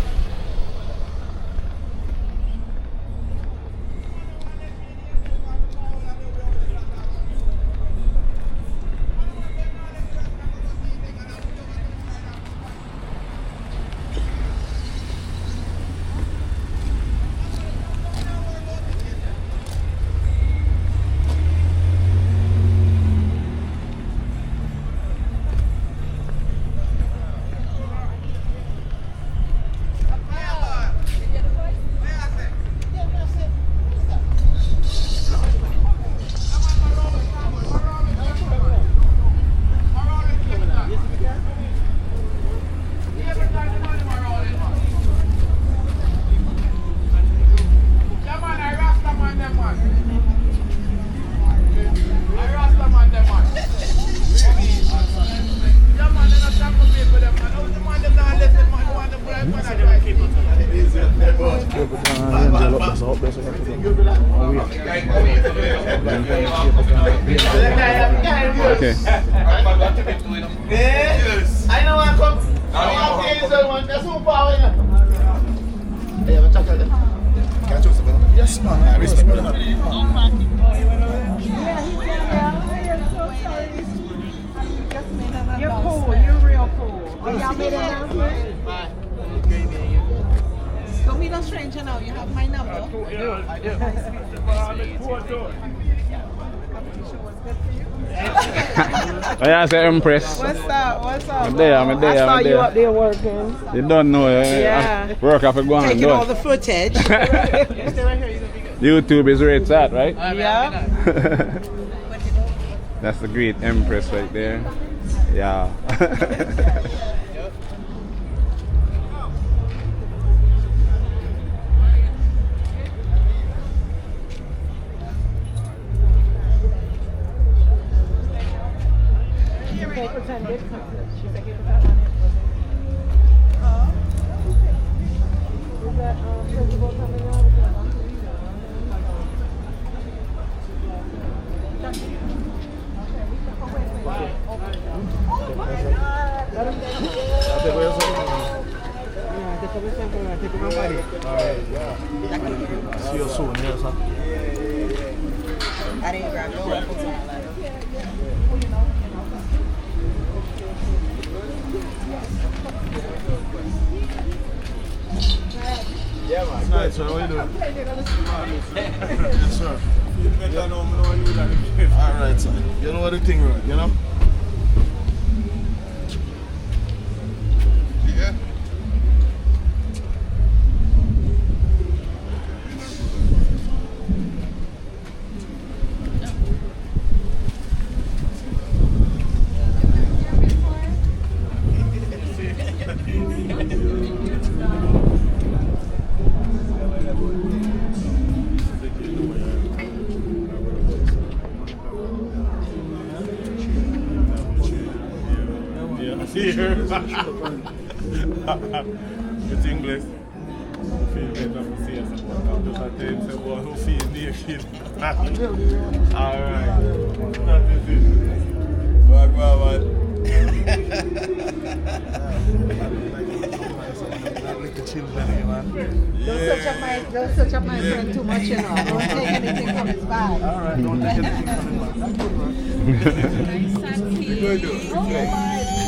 Okay. I know I come. That's who power. Yes, man. I respect you. You're cool. You're real cool. Y'all made an announcement? Don't be no stranger now. You have my number. I do. I say Empress. What's up? I'm there. I saw you up there working. You don't know. Yeah. Work off a go on. Taking all the footage. YouTube is where it's at, right? Yeah. That's the great Empress right there. Yeah. See you soon, yes, sir. I didn't grab no weapons on that. Yeah, man. Nice, sir. What are you doing? Yes, sir. All right, sir. You know what the thing, right? You know? Yeah. It's English. Who feel better to see us about? I'm just at the end, say, well, who feels naked? Alright. That is it. Back, man. Don't search up my friend too much, you know. Don't take anything from his bag. Alright, don't take anything from his bag. Good. Oh my God.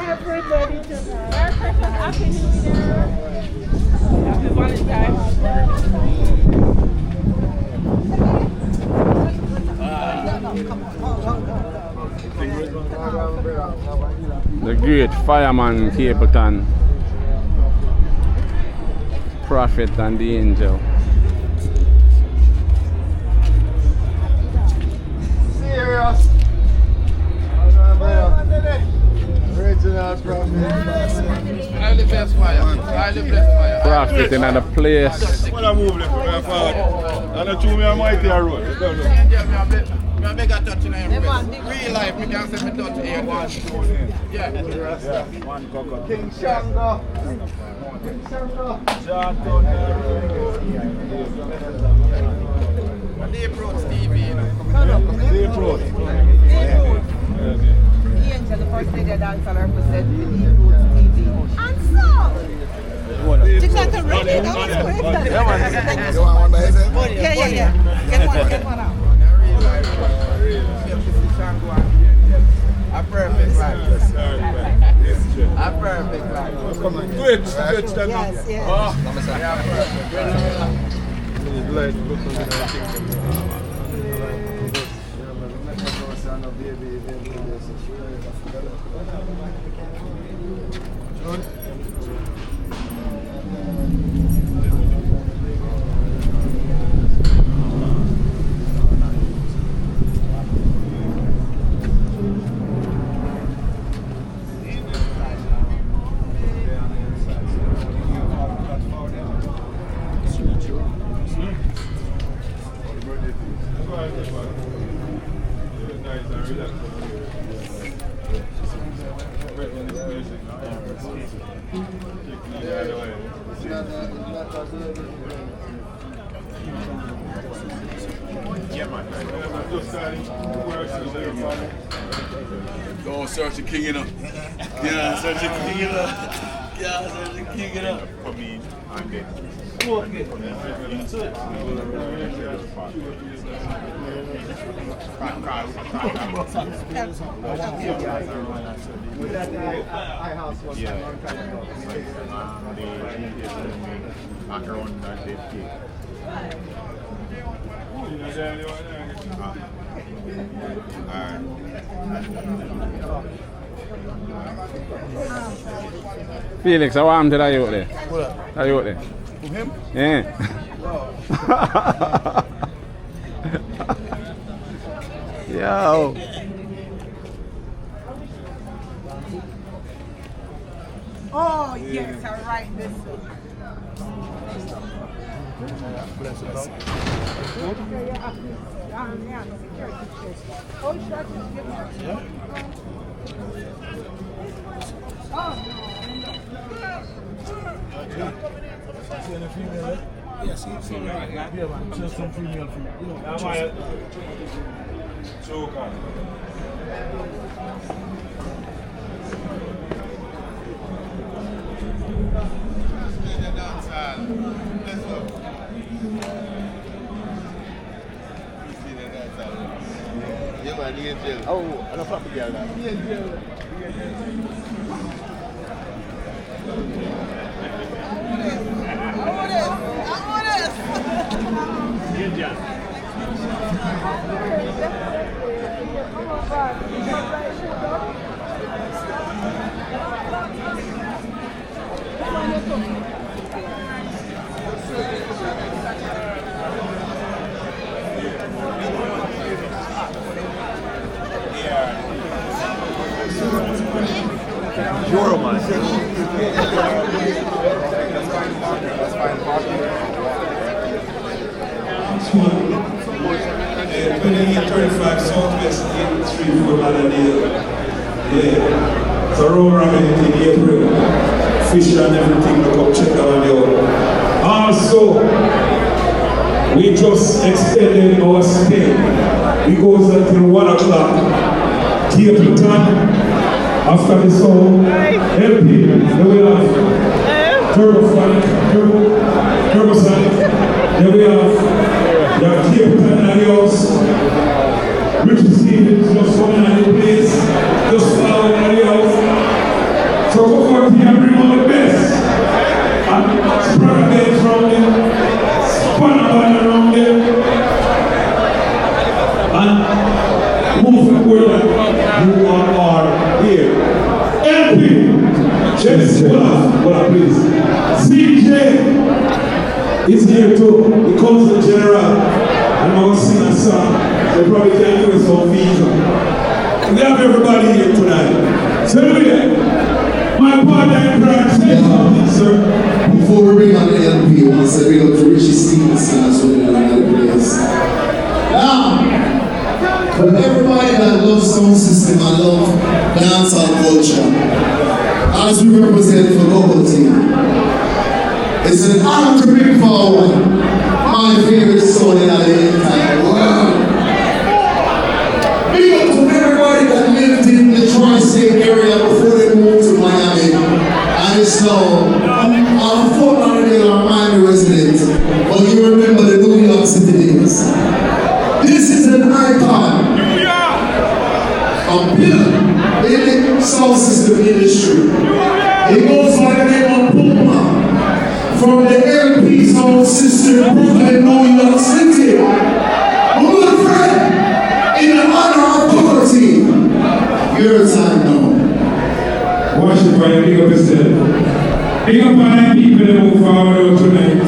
Everybody tonight. Happy New Year. Happy Valentine's. The great fireman Capleton, Prophet and the Angel. Serious. Original Prophet. I the best fire. I the best fire. Prophet in the place. What I move left forward. And I chew me a mighty road. I beg a touch in real life, we can say me touch here. Yeah. One cocoa. King Shango. King Shango. Deep Road TV, you know. Deep Road. Angel, the first lady dancer represent the Deep Road TV. And so! It's not ready, that was quick. You want one by yourself? Yeah. Get one out. A perfect life. A perfect life. Twitch. Yes. Go search the king it up. Yeah, search the king it up. Yeah, search the king it up. For me, I'm dead. Felix, how am I out there? What? Are you out there? With him? Yeah. Yo. Oh, yes, I write this. Yes, he's female. Yeah, man. Just some female from. Choker. Yeah, man, the Angel. Oh, and a proper girl now. The Angel. Joro, man. That's fine. 2835 Southwest 834 Maladale. Yeah. So road ramming in April. Fish and everything, look up, check out there. Also, we just extended our stay. It goes until 1 o'clock. Capleton. After the song, LP, then we have Turbosonic, then we have Capleton and the house. Richie Stevens just coming out of the place, just following at the house. So go for it and bring all the best. And spread the from them, span around them. And moving forward, you are here. LP, Genesis, what up, please. CJ is here too. He comes the general. I'm going to sing a song. They probably can't give us some visa. We have everybody here tonight. So my partner in crime, say something, sir. Before we bring on the LP, we want to say big up to Richie Stevenson as well in another place. Now, for everybody that loves sound system and love dancehall culture, as we represent for Cocoa Team, it's an honor to bring forward my favorite song in the entire world. Big up to everybody that lived in the tri-state area before they moved to Miami. And it's now, I'm a fortnightly Miami resident, but you remember the New York City days. This is an icon, a pillar in the sound system industry. It goes by the name of Puma, from the LP sound system, Brooklyn, New York City. Good friend, in honor of Cocoa Team. Your time now. Worship by big up yourself. Big up on the people that move forward tonight.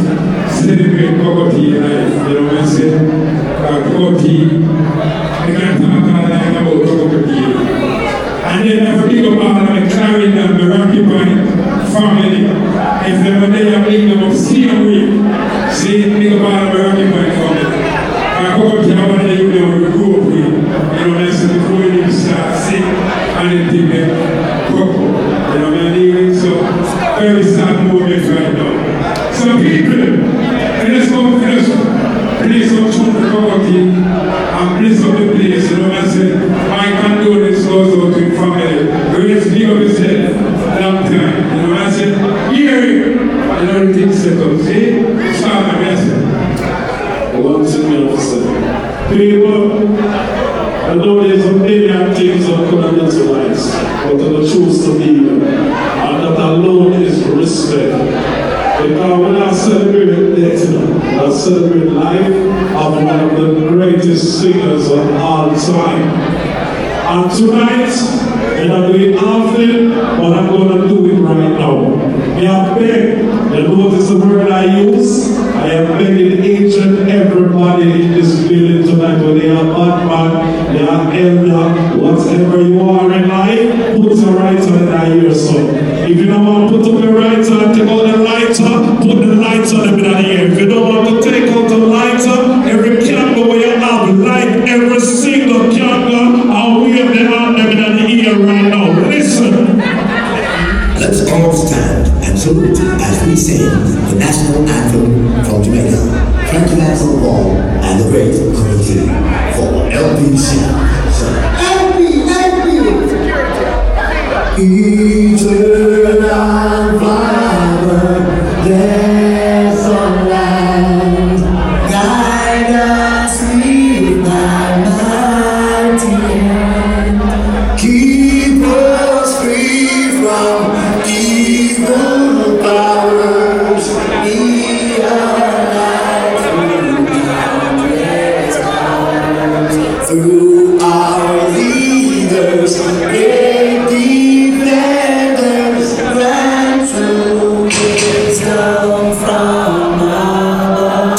Celebrate Cocoa Team life. You know what I'm saying? Cocoa Team. They can talk all night about Cocoa Team. And then I big up all of the Clarendon, the Rocky Point family. If they were there, I bring them up same week. See, big up all of the Rocky Point family. Cocoa Team, I want to you know, we grew up with. You know what I'm saying? Before you start sing, and then think that Cocoa. You know what I mean? So, very sad moment right now. So people, let's go finish. Please don't shoot the Cocoa Team and please up the place. You know what I'm saying? My condolence goes out to the family. Let's big up yourself. Long time. You know what I'm saying? Here, you know everything set up. See? Start my message. One thing officer. People, I know there's a million things that could have been to life, but I choose to be here. And that alone is respect. Because when I celebrate death, I celebrate life of one of the greatest singers of all time. And tonight, and I do it often, but I'm going to do it right now. May I beg, you notice the word I use? I am begging each and everybody in this building tonight, whether they are Batman, they are elder, whatever you are in life, put the right hand in your soul. If you don't want to put up your right hand, take out the lighter, put the lighter in the air. If you don't want to take out the lighter, every candle where you have, light every single candle, I'll wave them out in the ear right now. Listen. Let's all stand and salute as we sing the national anthem from Jamaica. Frankie Lansel Ball and the great Cocoa Team for LPC. Eternal Father, there's a land, guide us with thy mighty hand, keep us free from evil powers, be our light through our leaders, great defenders, grant to wisdom from above.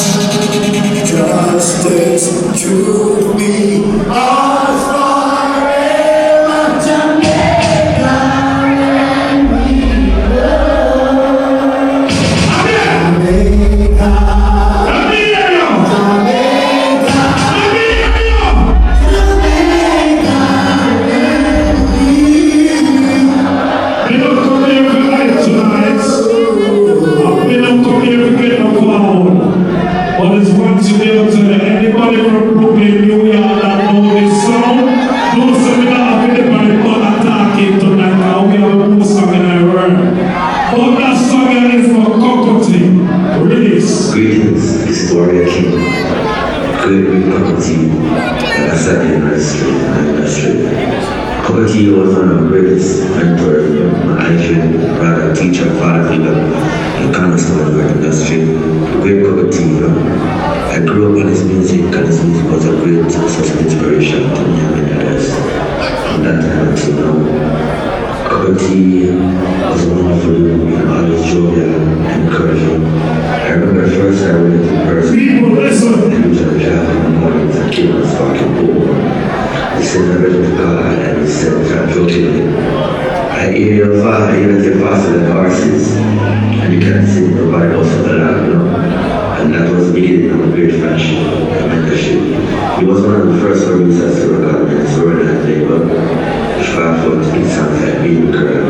Justice, truth be ours forever, Jamaica, and we love Jamaica. Anybody from Brooklyn, New York that know this song, don't say we don't have anybody but attacking tonight, and we have a new song in our world. But that song is for Cocoa Team. Release. Greetings, this is Warrior King. Good with Cocoa Team. And I said industry. Cocoa Team was one of the greatest mentors, my idol, brother, teacher, father figure, the cornerstone of the industry. Great Cocoa Team. I grew up on his music, and his music was a great source of inspiration to me. said, I'm ready to God, and he said, I'm joking. I hear your father, even if you're faster than horses, and you can't sing nobody else on the land, you know. And that was the beginning of a great friendship and mentorship. He was one of the first producers to record me, so we're not label. Fast forward to big songs like Baby Girl,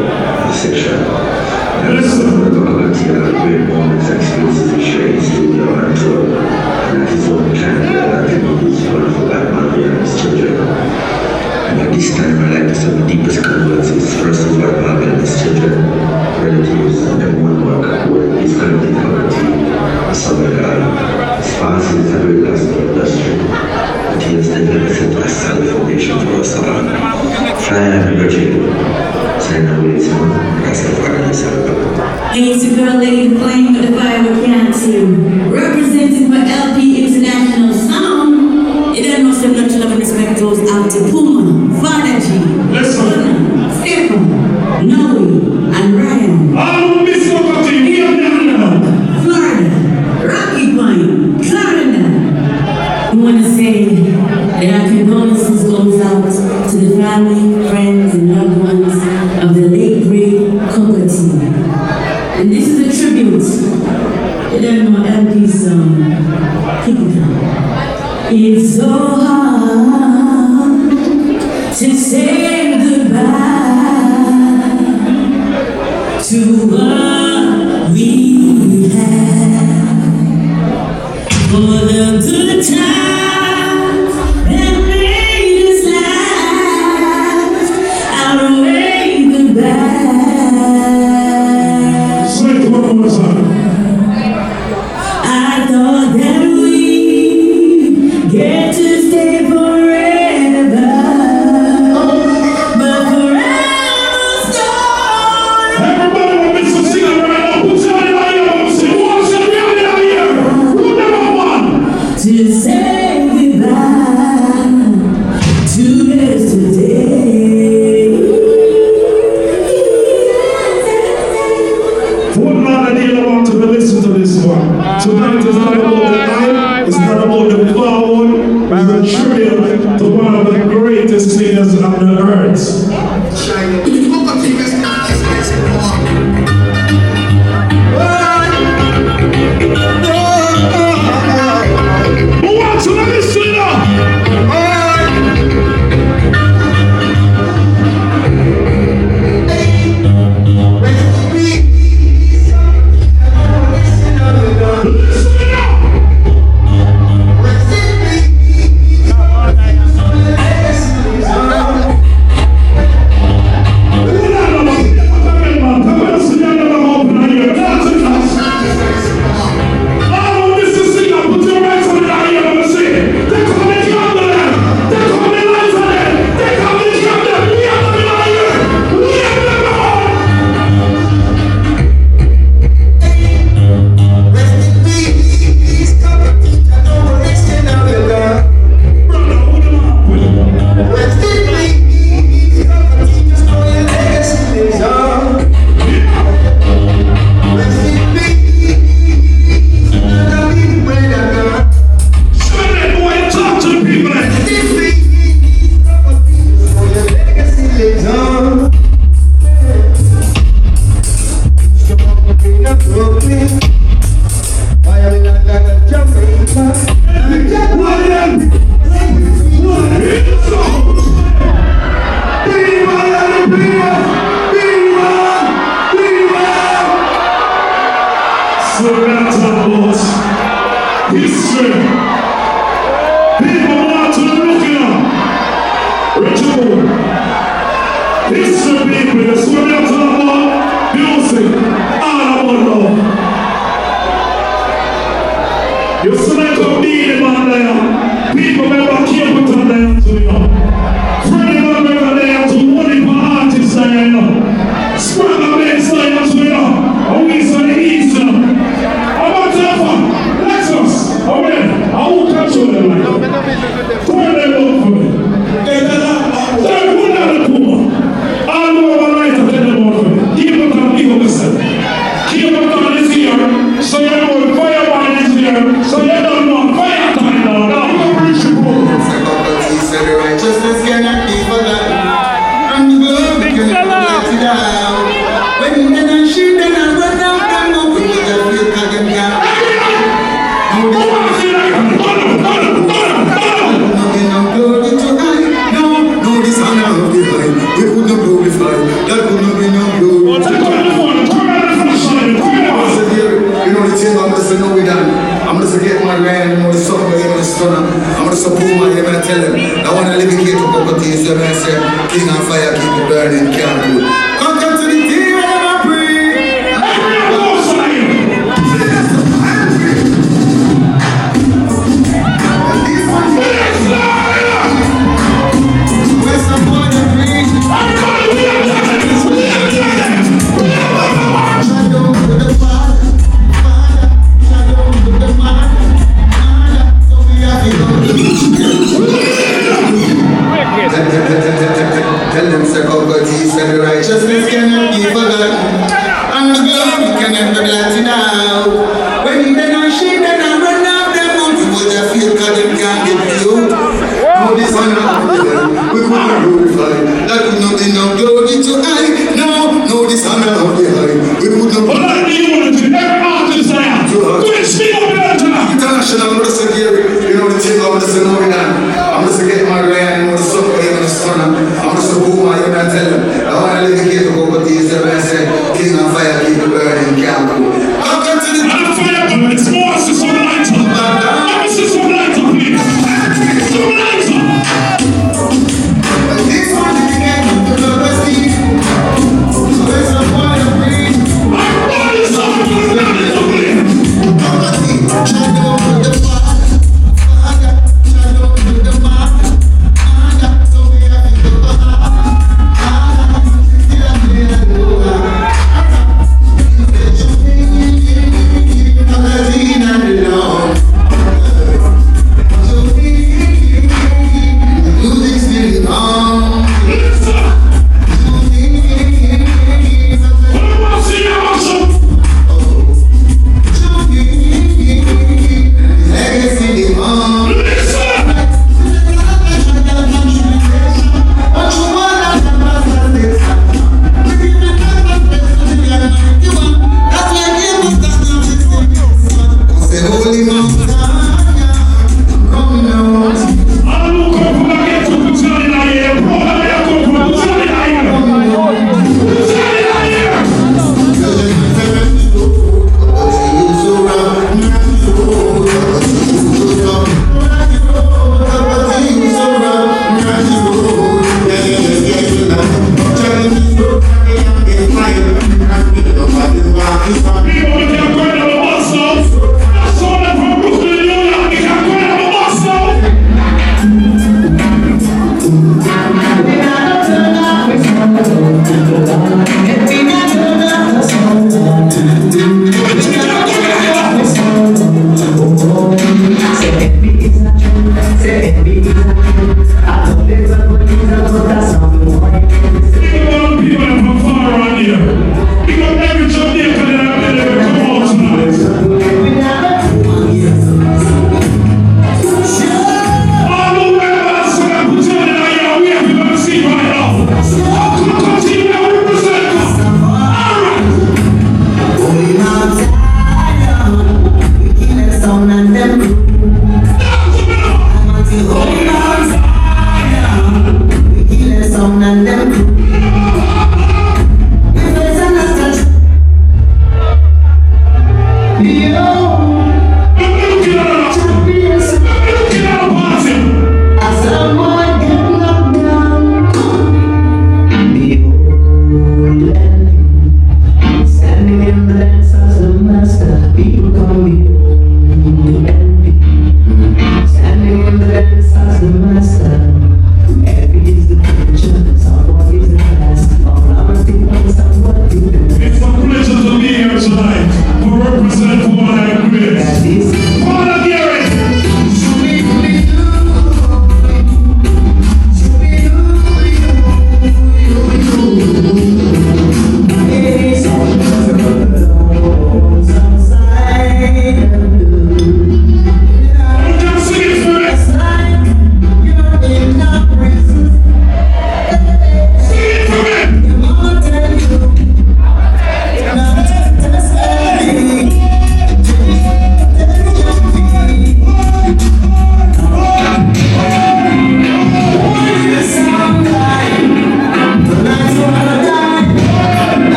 Section. And some of the Cocoa-Tea had great moments and experiences with sharing studio and tour. And at his own time, that he would use wonderful black man and his children. And at this time, I like to send the deepest condolences first to White Malcolm and his children, relatives, and everyone who are with his collective Cocoa-Tea. Summer God, his past is a great loss in the industry, but he has definitely set a solid foundation for us all. Flying happy birthday, sign away this one, Rastafari is our Hey, it's your girl Lady Flame with the Firework Canteen, representing for LP International Sound. You don't know so much love and respect goes out to Puma, Father G, Luna, Stephen, Noe, and Ryan. I'm Miss Cocoa-Tea, here now. Florida, Rocky Point, Florida. I want to say that our condolences goes out to the family, friends, and loved ones of the late great Cocoa-Tea. And this is a tribute. You don't know LP's song. Keep it on. It's so hard to say goodbye to what we had. For the good times that made us laugh, I'll wave goodbye. I thought that we get to stay forever, but forever's gone. Everybody want me to sing it right now. Put your hand on your What's the reality here? Who number one? To say goodbye to yesterday. What man I didn't want to listen to this one. Tonight is not about the night, it's not about the forward, it's a tribute to one of the greatest singers on the earth. Who wants to listen now? So we're talking about history. People want to look it up. Ritual. History people. That's what we're talking about. Music. All about love. You see that come in man there. People never keep it on there to you know. Freddie never there to money for artists there you know. Spread the base there to you know. And we say the east you know. I won't control them like that. Turn them over for me. They're good at the poor. All over my life, I tell them over for me. Keep them down, keep them listen. Keep them down this year, so you know fireman is here, so you don't know fire time now. Now, you reach the poor. we could not glorify. That could not be no glory. You know the thing I'm just know we done. I'm just get my grand, you know the son, you know the son. I'm just support my, I'm gonna tell them. I want to live in here to go to you, so I say, King on fire, keep it burning, can't do it. Come to the team and I'm free. Tell them say Cocotti said the righteousness cannot be forgotten, and the glory cannot be blotted out. When you don't shake and I run out them out, you would have feel God and can't get you. No dishonor of the devil, we could not glorify. That could not be no glory to I. No dishonor of the high. We could not. What do you want to do? Every artist I am. Good speak up there tonight. International, I'm just a Gary. You know the thing I'm just a know I'm just a get my grand, I'm just a son. I'm just a boom, I'm gonna tell them. I want to live here to go, but these are I say, King on fire, keep it burning, can't go. I'll come to the fire, but it's more to some lighter. Let me see some lighter, please. Some lighter. This one is the game of the university. So it's a point of breed. My body is on the lighter, please. Shadow of the fire. Shadow of the fire. So we have to go.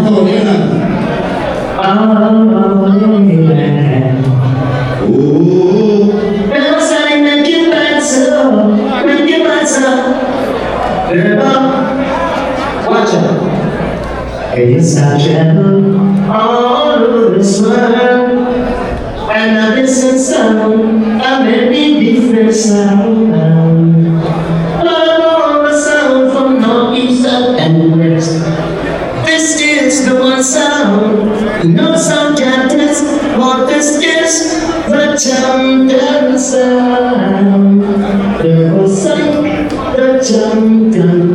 microphone, yeah. Never say make you better, make you better. Watch out. It's a travel all over this world, and a different sound, a very different sound. All the sound from north, east, south, and west. This is the one sound, no sound can test what this is. The champion sound, the sound, the champion.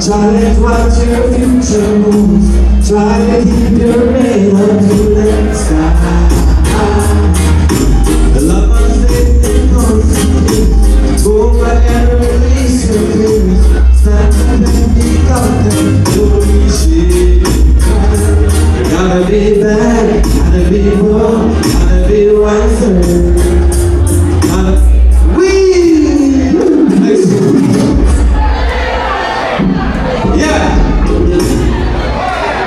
Challenge what your future moves. Try to keep your head up to the sky. The love of faith and constant. Go wherever release your fears. Stand up and be confident. Don't be shit. You gotta be bad, gotta be wrong, gotta be wiser.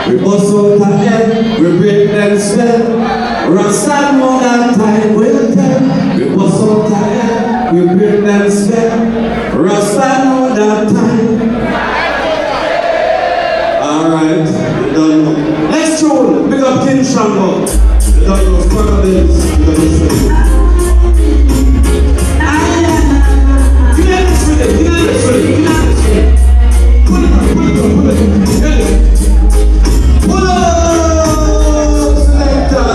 We bust out again, we break them spell. Rasta know that time will tell. We was so tired, we bring them spell. Rasta know that time. Alright, you don't know. Next tune, big up King Shambo. You don't know, fuck this. You don't know. Give me this with it, give me this with it, give me this with it. Pull it up, pull it up, pull it up. Get it. Pull up, selector.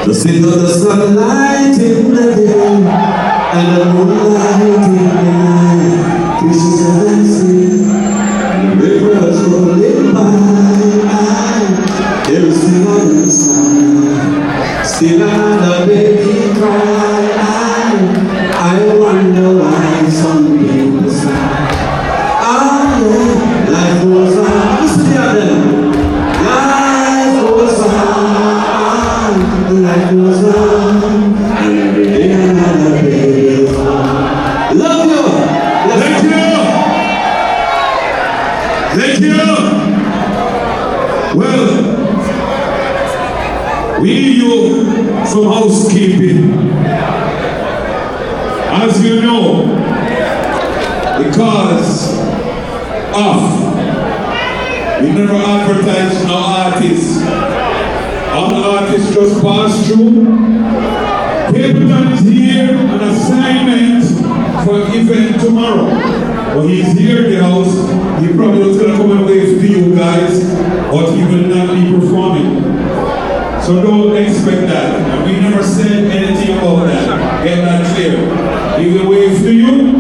To see the sunlight in the day and the moonlight in the night. Kisses and dancing, rivers rolling by. Everything on the side, still another baby cry. I wonder why some people sigh. Ah, yeah, life goes on. Listen to them. Life goes on. Life goes on. And every day another baby cry. Love you. Thank you. Thank you. Well, we need you some housekeeping. As you know, because of we never advertise no artists. All the artists just pass through. Capleton is here on assignment for an event tomorrow. But he's here in the house. He probably was going to come and wave to you guys, but he will not be performing. So don't expect that. And we never said anything about that. Get that clear. He will wave to you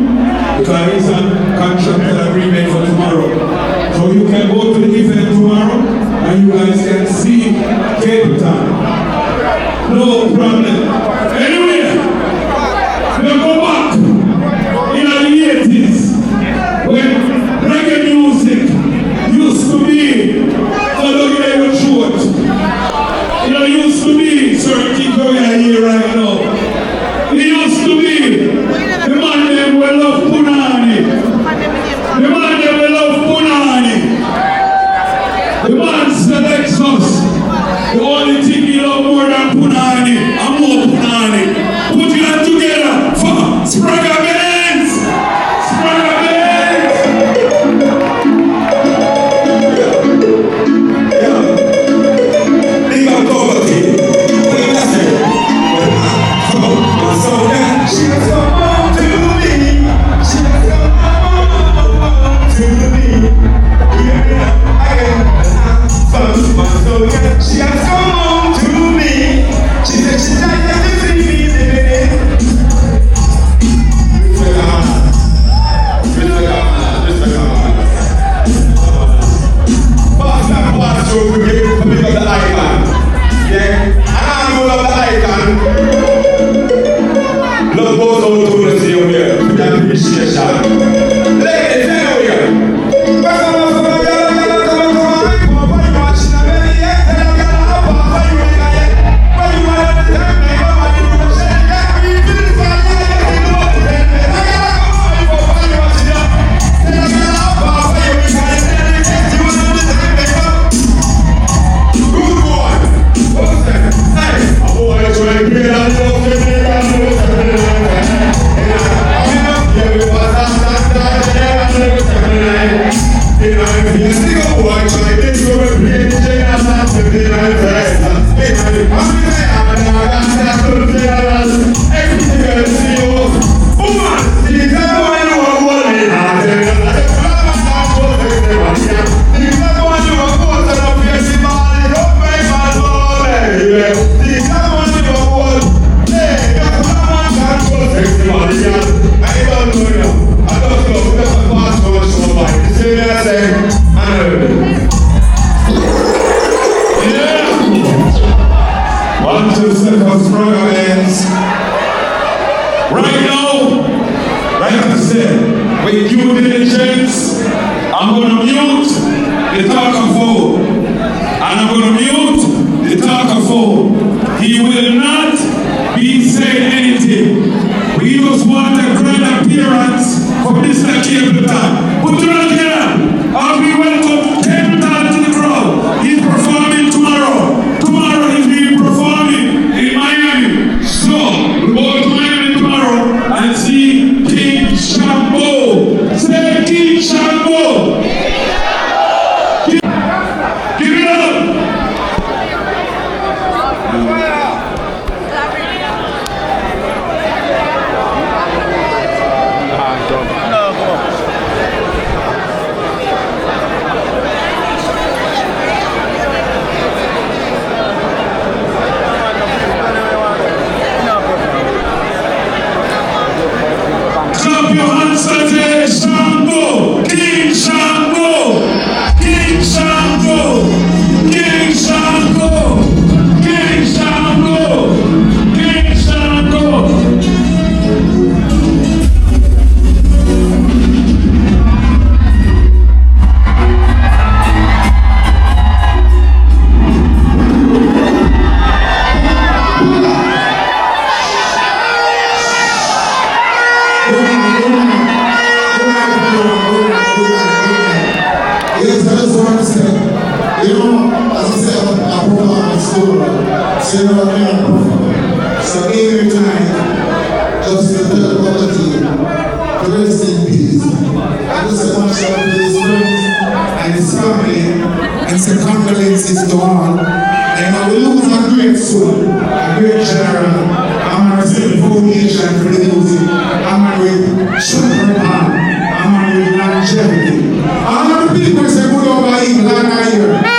because he's on contractual agreement for tomorrow. So you can go to the event tomorrow and you guys can see Capleton. No problem. Anyway, we'll go back in the 80s when reggae music used to be the short. It used to be certain things we are here right now. It used to be the man them will love Punani. The man them will love Punani. The man selects us. The only thing he love more than Punani and more Punani. Put it together for Spragga Benz. Spragga Benz. Big up Poverty. Wait a second. So then she was come home to me. She was come home to me. So yeah, she has come home to me. She said she's like to see me, baby. Pass that pass through to pick up the icon. Yeah, I love the icon. Love goes out to the see up here. With that appreciation. Ladies, anyway. Right now, like I said, with due diligence, I'm going to mute the talker-phone. And I'm going to mute the talker-phone. He will not be saying anything. We just want a grand appearance from Mr. Capleton. Put your hand together. I'll be welcome Capleton to the crowd. He's performing So you know what I mean? So every time, just to tell the community, to rest in peace. I just say much love to his friends and his family, and say condolences to all. And we lose a great soul, a great general. I'm going to say the foundation for the music. I'm going with Shepherd Hand. I'm going with longevity. All of the people say good over evil, and I hear.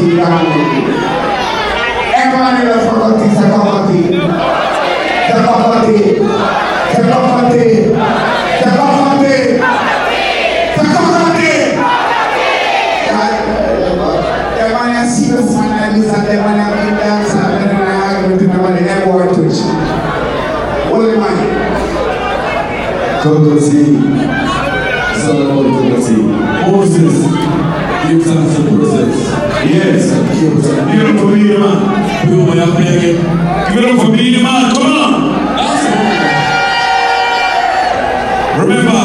Cocotti down. Everyone in the Cocotti, the Cocotti. The Cocotti. The Cocotti. The Cocotti. The Cocotti. The man is serious man and this and the man is in dance and the man is going to the airport touch. What am I? Cocotti. Son of Cocotti. Moses. Give thanks to the process. Yes. Give it up for me, man. Give it up for me, man. Come on. Remember,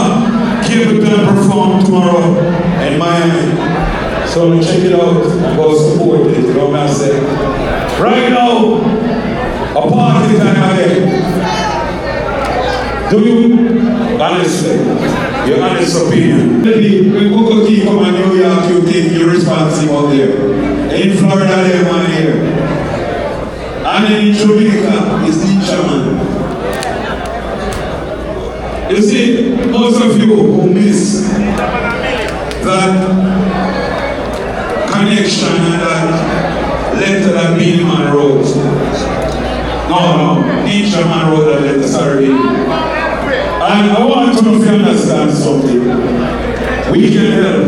Capleton perform tomorrow in Miami. So check it out and go support it. You know what I'm saying? Right now, a party time again. Do you honestly? Your honest opinion. When Cocotti come to New York, you think you're responsible there. In Florida, they're one here. And in Jamaica, it's the chairman. You see, most of you who miss that connection and that letter that Beenie Man wrote. No, each man wrote that letter, sorry. And I want to understand something. We can help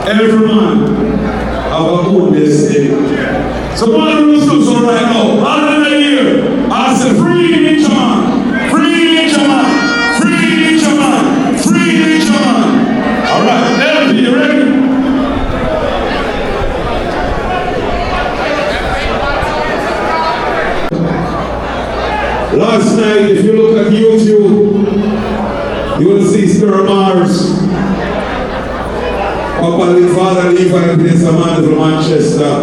every man have a own destiny. So one of those things right now, all in the year, I said, free nature man, free nature man, free nature man, free nature man. All right, LP, you ready? Last night, if you look at YouTube, you will see Sir Mars. Papa and Father Levi plays a man from Manchester.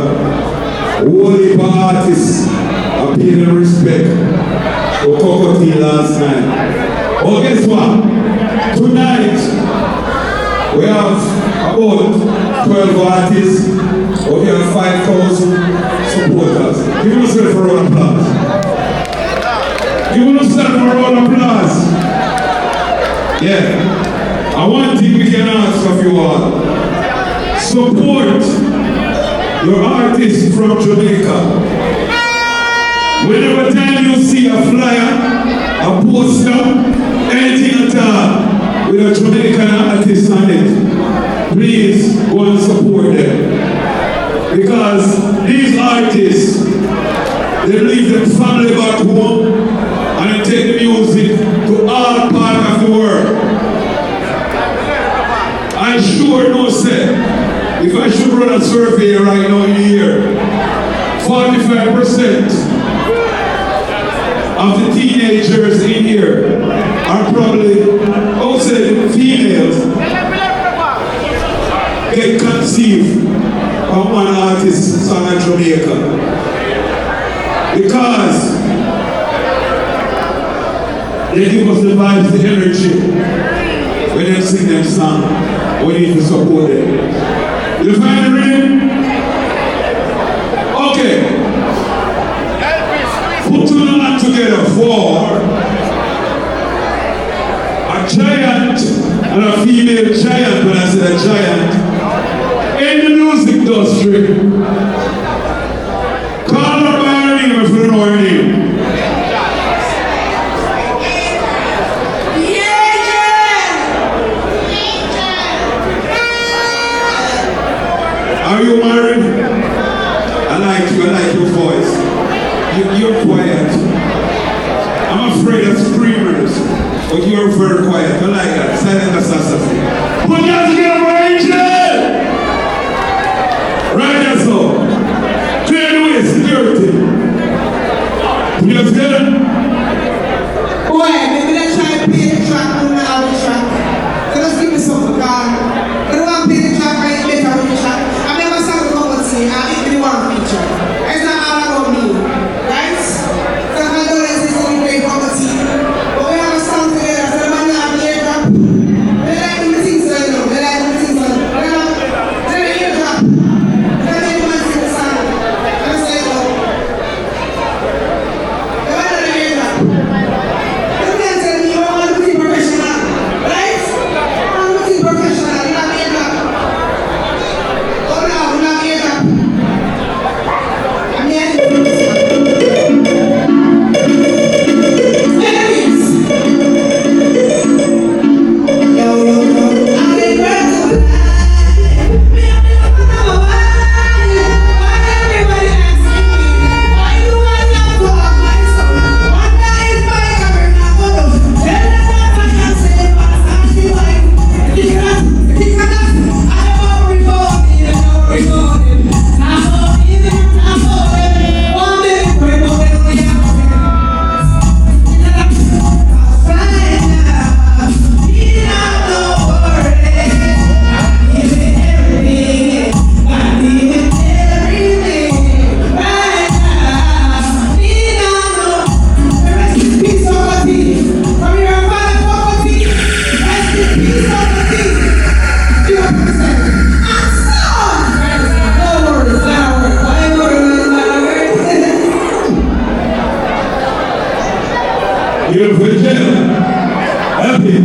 Holy artists are paying respect to Cocotti last night. Oh, guess what? Tonight, we have about 12 artists. We have 5,000 supporters. Give yourself a round of applause. Give yourself a round of applause. Yeah. And one thing we can ask of you all. Support your artists from Jamaica. Whenever time you see a flyer, a poster, anything at all with a Jamaican artist on it, please go and support them. Because these artists, they leave their family back home and they take music to all parts of the world. I sure know, say, if I should run a survey right now in the year, 45% of the teenagers in here are probably, I would say, females get conceived from one artist's song in Jamaica. Because they give us the vibes, the energy when they sing them song. We need to support them. You find the rhythm? Okay. Put two hands together for a giant and a female giant. When I said a giant, in the music industry, call her by her name if you know her name. Are you married? I like your voice. You're quiet. I'm afraid of screamers, but you're very quiet. I like that. Silent assassin. Put your hands together for Angel! Right there, so. Clear the way, security. Put your hands together. Boy, maybe they try to play the track on the other track. So let's give me something, God. They don't want to play the track right better on the track. I've never sang the Cocotti, and if you want to feature. It's not all about me, right? So my daughter is listening to Cocotti. But we have a song together, so the man have the eardrop. They like the things that I know. They like the things that I know. They like the eardrop. They like the man sing the song. I'm saying, oh. They want the eardrop. You can't tell me you don't want to be professional, right? You want to be professional, you have the eardrop. Oh no, you have the eardrop. You're for jail. Happy.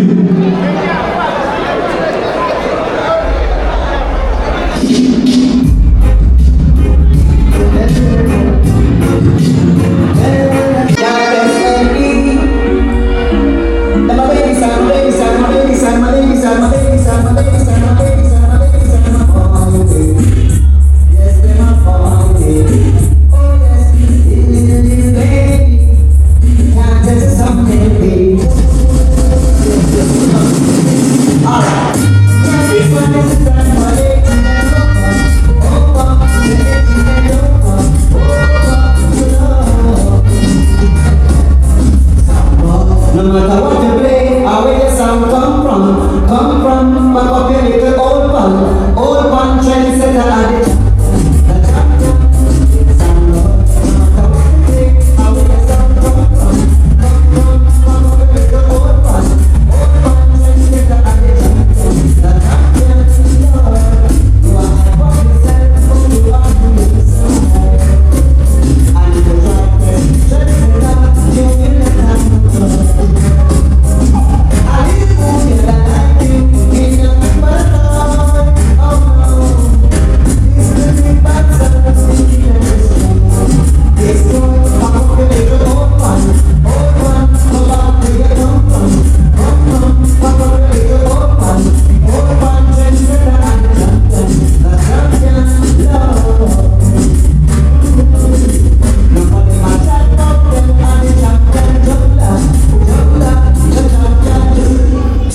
No matter what you play, or where the sound come from, back up your little old pan trendsetter at the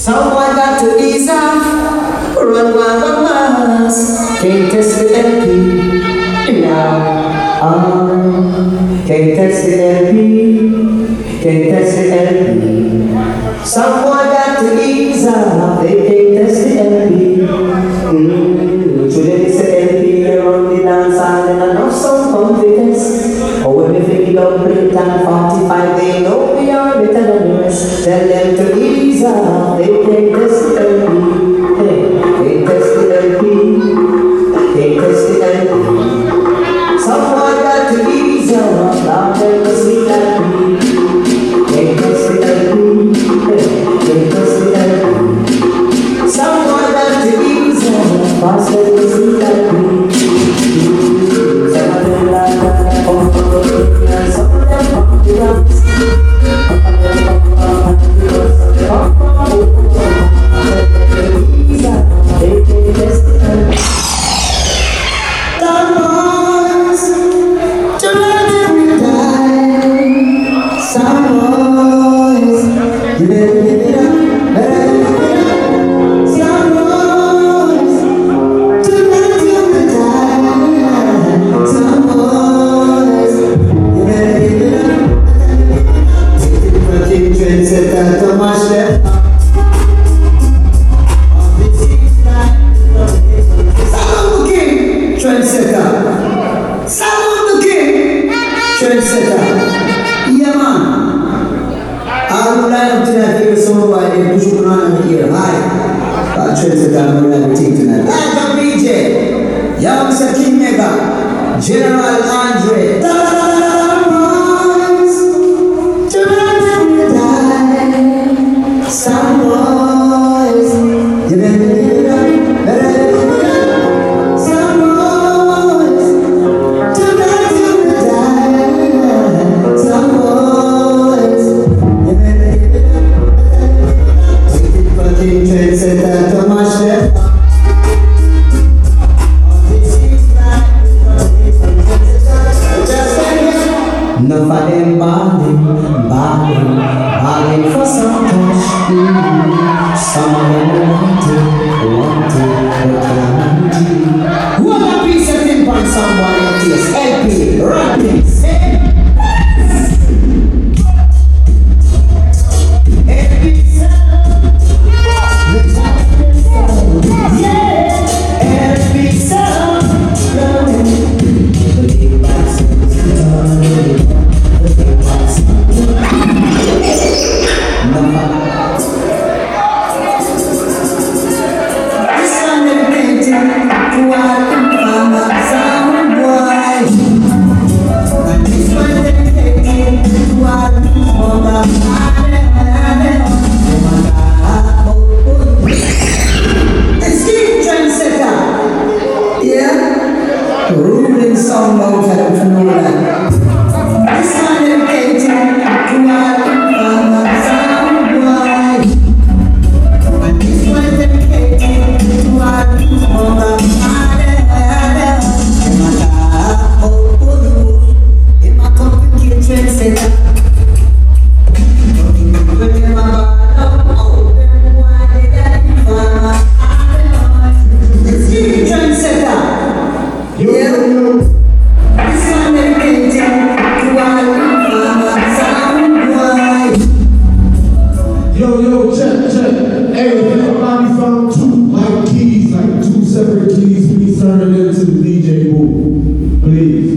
someone got to ease off, run miles, can't test the LP, yeah, can't test the LP, can't test the LP. Someone got to ease off, they can't test the LP. Today it's the LP, around the dance hall and I know some confidence. Oh, when we feel it up, bring it down 45, they know we are better than the rest. Tell them to ease off, they can't test the LP. Hey, they test the LP, they test the LP. Someone got to ease off, now tell them sweet LP. They test the LP, hey, they test the LP. Someone got to ease off, pass them the sweet LP. Some of them like that, some of them pump the drums. General Andre. Some boys, you better give it up, better give it up. Some boys, tonight you will die. Some boys, you better give it up, waiting for the trendsetter to mash them up. Enough of them balling for some cash. Some of them want it, but can't do. What a piece of thing on somebody else's LP, rapping, pulling some out of them for know that. This one dedicated to all farmers and wives. And this one dedicated to all mother and father. In my love, oh, in my complicated trendsetter. Yo, check. Hey, if anybody found two keys, like two separate keys, please turn it into the DJ booth, please.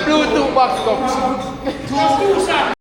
Bluetooth box.